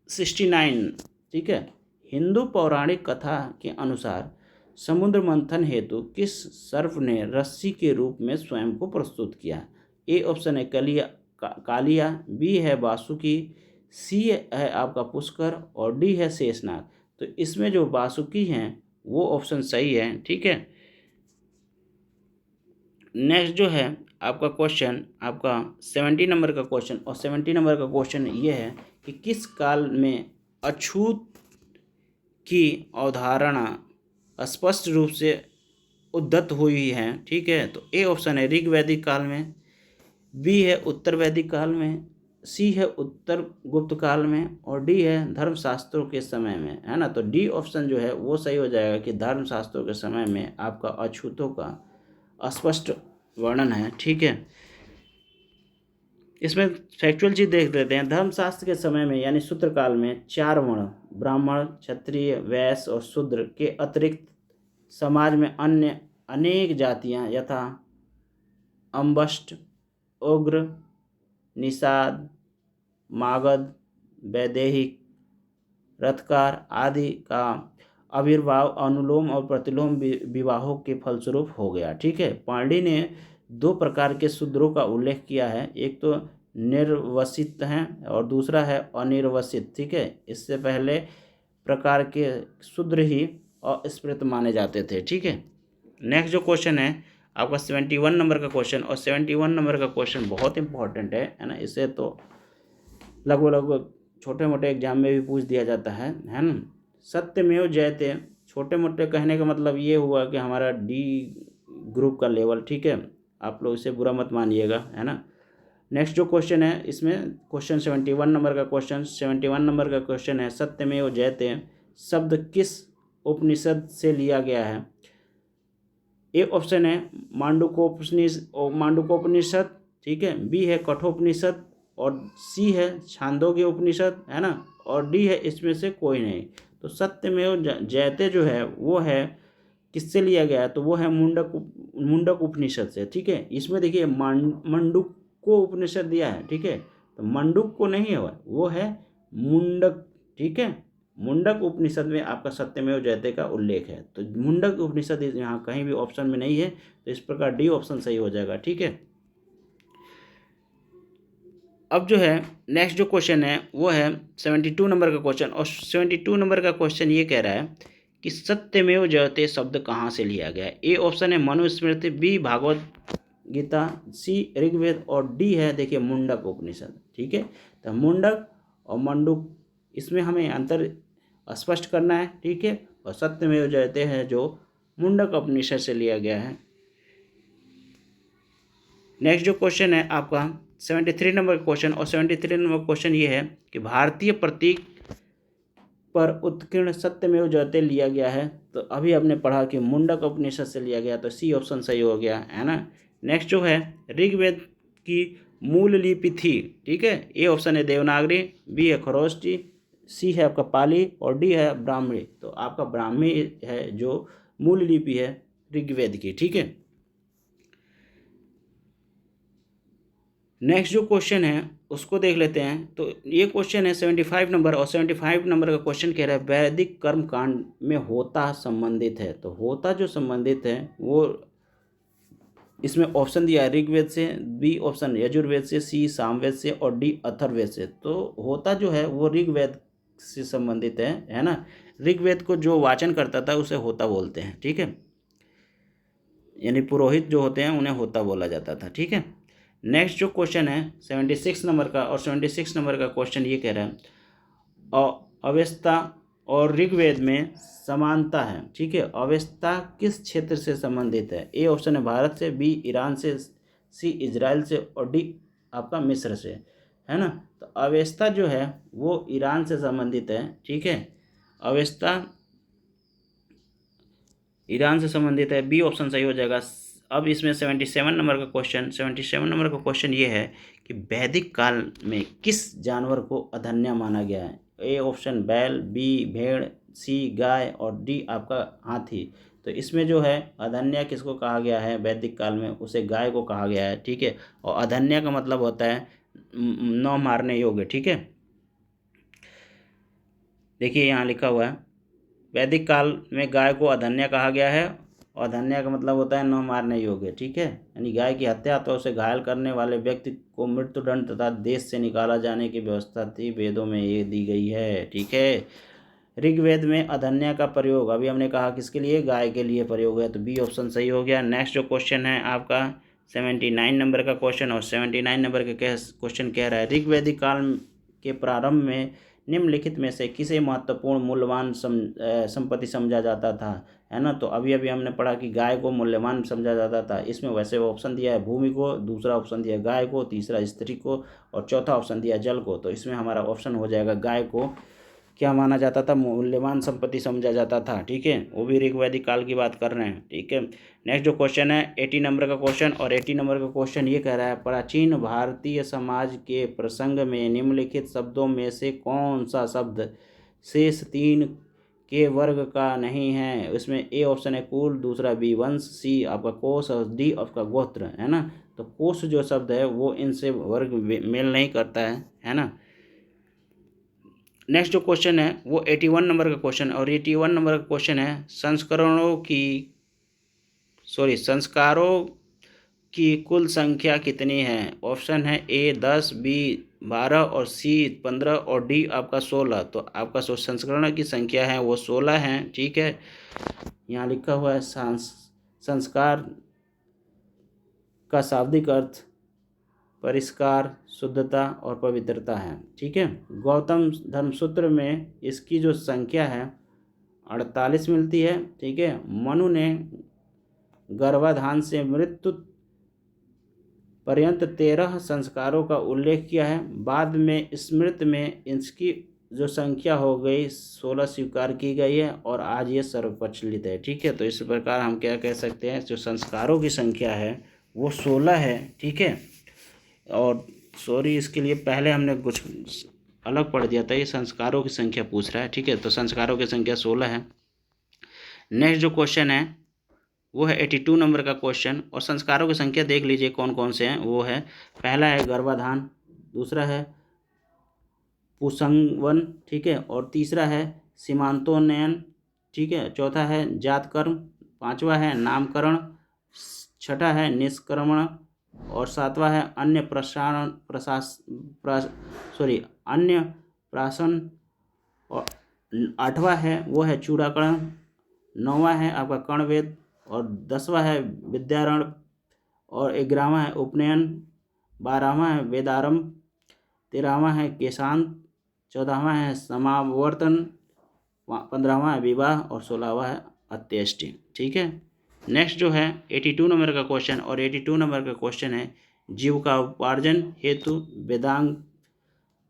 69, ठीक है। हिंदू पौराणिक कथा के अनुसार समुद्र मंथन हेतु किस सर्प ने रस्सी के रूप में स्वयं को प्रस्तुत किया। ए ऑप्शन है कालिया, बी है वासुकी, सी है आपका पुष्कर, और डी है शेषनाग। तो इसमें जो वासुकी हैं वो ऑप्शन सही है, ठीक है। नेक्स्ट जो है आपका क्वेश्चन आपका 70 नंबर का क्वेश्चन, और 70 नंबर का क्वेश्चन ये है कि किस काल में अछूत की अवधारणा स्पष्ट रूप से उद्धत हुई है, ठीक है। तो ए ऑप्शन है ऋग वैदिक काल में, बी है उत्तर वैदिक काल में, सी है उत्तर गुप्त काल में, और डी है धर्मशास्त्रों के समय में, है ना। तो डी ऑप्शन जो है वो सही हो जाएगा कि धर्मशास्त्रों के समय में आपका अछूतों का स्पष्ट वर्णन है, ठीक है। इसमें फैक्चुअल चीज़ देख लेते हैं। धर्मशास्त्र के समय में यानी सूत्र काल में 4 वर्ण ब्राह्मण, क्षत्रिय, वैश्य और शूद्र के अतिरिक्त समाज में अन्य अनेक जातियां यथा अम्बष्ट, उग्र, निषाद, मागध, वैदेहिक, रथकार आदि का आविर्भाव अनुलोम और प्रतिलोम विवाहों के फलस्वरूप हो गया, ठीक है। पाणिनि ने 2 प्रकार के शूद्रों का उल्लेख किया है, एक तो निर्वसित हैं और दूसरा है अनिर्वसित, ठीक है। इससे पहले प्रकार के शूद्र ही अस्पृत माने जाते थे, ठीक है। नेक्स्ट जो क्वेश्चन है आपका 71 नंबर का क्वेश्चन, और 71 नंबर का क्वेश्चन बहुत इंपॉर्टेंट है ना। इसे तो लगभग छोटे मोटे एग्जाम में भी पूछ दिया जाता है ना। सत्यमेव जयते, छोटे मोटे कहने का मतलब ये हुआ कि हमारा डी ग्रुप का लेवल, ठीक है। आप लोग इसे बुरा मत मानिएगा, है ना। नेक्स्ट जो क्वेश्चन है इसमें क्वेश्चन 71 नंबर का क्वेश्चन, 71 नंबर का क्वेश्चन है सत्यमेव जयते शब्द किस उपनिषद से लिया गया है। ए ऑप्शन है मांडुकोपनिषद, ठीक है, बी है कठोपनिषद, और सी है छांदोग्य उपनिषद, है ना, और डी है इसमें से कोई नहीं। तो सत्यमेव जयते जो है वो है किससे लिया गया है, तो वो है मुंडक उपनिषद से, ठीक है। इसमें देखिए मंडुक को उपनिषद दिया है, ठीक है, तो मंडुक को नहीं है, वो है मुंडक, ठीक है। मुंडक उपनिषद में आपका सत्यमेव जयते का उल्लेख है, तो मुंडक उपनिषद यहाँ कहीं भी ऑप्शन में नहीं है, तो इस प्रकार डी ऑप्शन सही हो जाएगा, ठीक है। अब जो है नेक्स्ट जो क्वेश्चन है वो है 72 नंबर का क्वेश्चन, और 72 नंबर का क्वेश्चन ये कह रहा है कि सत्यमेव जयते शब्द कहाँ से लिया गया है। ए ऑप्शन है मनुस्मृति, बी भागवत गीता, सी ऋग्वेद, और डी है देखिए मुंडक उपनिषद, ठीक है। तो मुंडक और मंडुक इसमें हमें अंतर स्पष्ट करना है, ठीक है। और सत्यमेव जयते है जो मुंडक उपनिषद से लिया गया है। नेक्स्ट जो क्वेश्चन है आपका 73 नंबर क्वेश्चन, और 73 नंबर क्वेश्चन ये है कि भारतीय प्रतीक पर उत्कीर्ण सत्यमेव जयते लिया गया है। तो अभी आपने पढ़ा कि मुंडक उपनिषद से लिया गया, तो सी ऑप्शन सही हो गया, है ना। नेक्स्ट जो है ऋग्वेद की मूल लिपि थी, ठीक है। ए ऑप्शन है देवनागरी, बी है खरोष्टी, सी है आपका पाली, और डी है ब्राह्मी। तो आपका ब्राह्मी है जो मूल लिपि है ऋग्वेद की, ठीक है। नेक्स्ट जो क्वेश्चन है उसको देख लेते हैं। तो ये क्वेश्चन है 75 नंबर, और 75 नंबर का क्वेश्चन कह रहा है वैदिक कर्म कांड में होता संबंधित है। तो होता जो संबंधित है वो इसमें ऑप्शन दिया है ऋग्वेद से, बी ऑप्शन यजुर्वेद से, सी सामवेद से, और डी अथर्ववेद से। तो होता जो है वो ऋग्वेद से संबंधित है ना। ऋग्वेद को जो वाचन करता था उसे होता बोलते हैं, ठीक है। यानी पुरोहित जो होते हैं उन्हें होता बोला जाता था, ठीक है। नेक्स्ट जो क्वेश्चन है 76 नंबर का, और 76 नंबर का क्वेश्चन ये कह रहा है अवेस्ता और ऋग्वेद में समानता है, ठीक है। अवेस्ता किस क्षेत्र से संबंधित है? ए ऑप्शन है भारत से, बी ईरान से, सी इजराइल से, और डी आपका मिस्र से, है ना। तो अवेस्ता जो है वो ईरान से संबंधित है, ठीक है। अवेस्ता ईरान से संबंधित है, बी ऑप्शन सही हो जाएगा। अब इसमें 77 नंबर का क्वेश्चन, 77 नंबर का क्वेश्चन ये है कि वैदिक काल में किस जानवर को अधन्य माना गया है? ए ऑप्शन बैल, बी भेड़, सी गाय, और डी आपका हाथी। तो इसमें जो है अधन्य किसको कहा गया है वैदिक काल में? उसे गाय को कहा गया है, ठीक है। और अधन्य का मतलब होता है न मारने योग्य, ठीक है। देखिए यहाँ लिखा हुआ है वैदिक काल में गाय को अधन्य कहा गया है, और अधन्य का मतलब होता है न मारने योग्य, ठीक है। यानी गाय की हत्या तो उसे घायल करने वाले व्यक्ति को मृत्युदंड तथा देश से निकाला जाने की व्यवस्था थी, वेदों में ये दी गई है, ठीक है। ऋग्वेद में अधन्य का प्रयोग अभी हमने कहा किसके लिए? गाय के लिए प्रयोग है, तो बी ऑप्शन सही हो गया। नेक्स्ट जो क्वेश्चन है आपका 79 नंबर का क्वेश्चन, और 79 नंबर का क्वेश्चन कह रहा है ऋग्वैदिक काल के प्रारंभ में निम्नलिखित में से किसे महत्वपूर्ण मूल्यवान संपत्ति समझा जाता था, है ना। तो अभी अभी हमने पढ़ा कि गाय को मूल्यवान समझा जाता था। इसमें वैसे ऑप्शन दिया है भूमि को, दूसरा ऑप्शन दिया गाय को, तीसरा स्त्री को, और चौथा ऑप्शन दिया जल को। तो इसमें हमारा ऑप्शन हो जाएगा गाय को क्या माना जाता था? मूल्यवान संपत्ति समझा जाता था, ठीक है। वो भी ऋग्वैदिक काल की बात कर रहे हैं, ठीक है। नेक्स्ट जो क्वेश्चन है 80 नंबर का क्वेश्चन, और 80 नंबर का क्वेश्चन ये कह रहा है प्राचीन भारतीय समाज के प्रसंग में निम्नलिखित शब्दों में से कौन सा शब्द शेष तीन के वर्ग का नहीं है? उसमें ए ऑप्शन है कुल, दूसरा बी वंश, सी आपका कोश, और डी आपका गोत्र, है ना। तो कोश जो शब्द है वो इनसे वर्ग मेल नहीं करता है ना। नेक्स्ट जो क्वेश्चन है वो 81 नंबर का क्वेश्चन, और 81 नंबर का क्वेश्चन है संस्कारों की कुल संख्या कितनी है? ऑप्शन है ए 10, बी 12, और सी 15, और डी आपका 16। तो आपका संस्करण की संख्या है वो 16 है, ठीक है। यहाँ लिखा हुआ है संस्कार का शाब्दिक अर्थ परिष्कार, शुद्धता और पवित्रता है, ठीक है। गौतम धर्मसूत्र में इसकी जो संख्या है 48 मिलती है, ठीक है। मनु ने गर्भाधान से मृत्यु पर्यंत 13 संस्कारों का उल्लेख किया है। बाद में स्मृति में इसकी जो संख्या हो गई 16 स्वीकार की गई है, और आज ये सर्वप्रचलित है, ठीक है। तो इस प्रकार हम क्या कह सकते हैं, जो संस्कारों की संख्या है वो 16 है, ठीक है। और सॉरी इसके लिए पहले हमने कुछ अलग पढ़ दिया था, ये संस्कारों की संख्या पूछ रहा है, ठीक है। तो संस्कारों की संख्या 16 है। नेक्स्ट जो क्वेश्चन है वो है 82 नंबर का क्वेश्चन, और संस्कारों की संख्या देख लीजिए कौन कौन से हैं। वो है पहला है गर्भाधान, दूसरा है पुंसवन, ठीक है, और तीसरा है सीमांतोन्नयन, ठीक है, चौथा है जातकर्म, पांचवा है नामकरण, छठा है निष्क्रमण, और सातवां है अन्य अन्य प्राशन, और आठवां है वो है चूड़ाकरण, नौवां है आपका कर्णवेद, और 10वां है विद्यारण, और 11वां है उपनयन, 12वां है वेदारंभ, 13वां है केशांत, 14वां है समावर्तन, 15वां है विवाह, और 16वां है अंत्येष्टि, ठीक है। नेक्स्ट जो है 82 नंबर का क्वेश्चन, और 82 नंबर का क्वेश्चन है जीविका उपार्जन हेतु वेदांग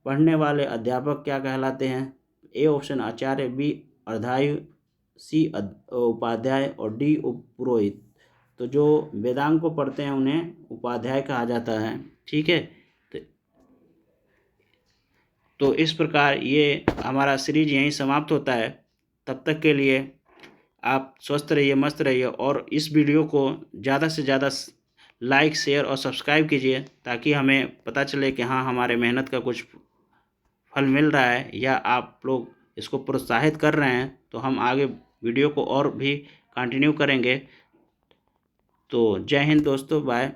पढ़ने वाले अध्यापक क्या कहलाते हैं? ए ऑप्शन आचार्य, बी अर्धायु, सी उपाध्याय, और डी पुरोहित। तो जो वेदांग को पढ़ते हैं उन्हें उपाध्याय कहा जाता है, ठीक है। तो इस प्रकार ये हमारा सीरीज यहीं समाप्त होता है। तब तक के लिए आप स्वस्थ रहिए, मस्त रहिए, और इस वीडियो को ज़्यादा से ज़्यादा लाइक, शेयर और सब्सक्राइब कीजिए ताकि हमें पता चले कि हाँ, हमारे मेहनत का कुछ फल मिल रहा है या आप लोग इसको प्रोत्साहित कर रहे हैं, तो हम आगे वीडियो को और भी कंटिन्यू करेंगे। तो जय हिंद दोस्तों, बाय।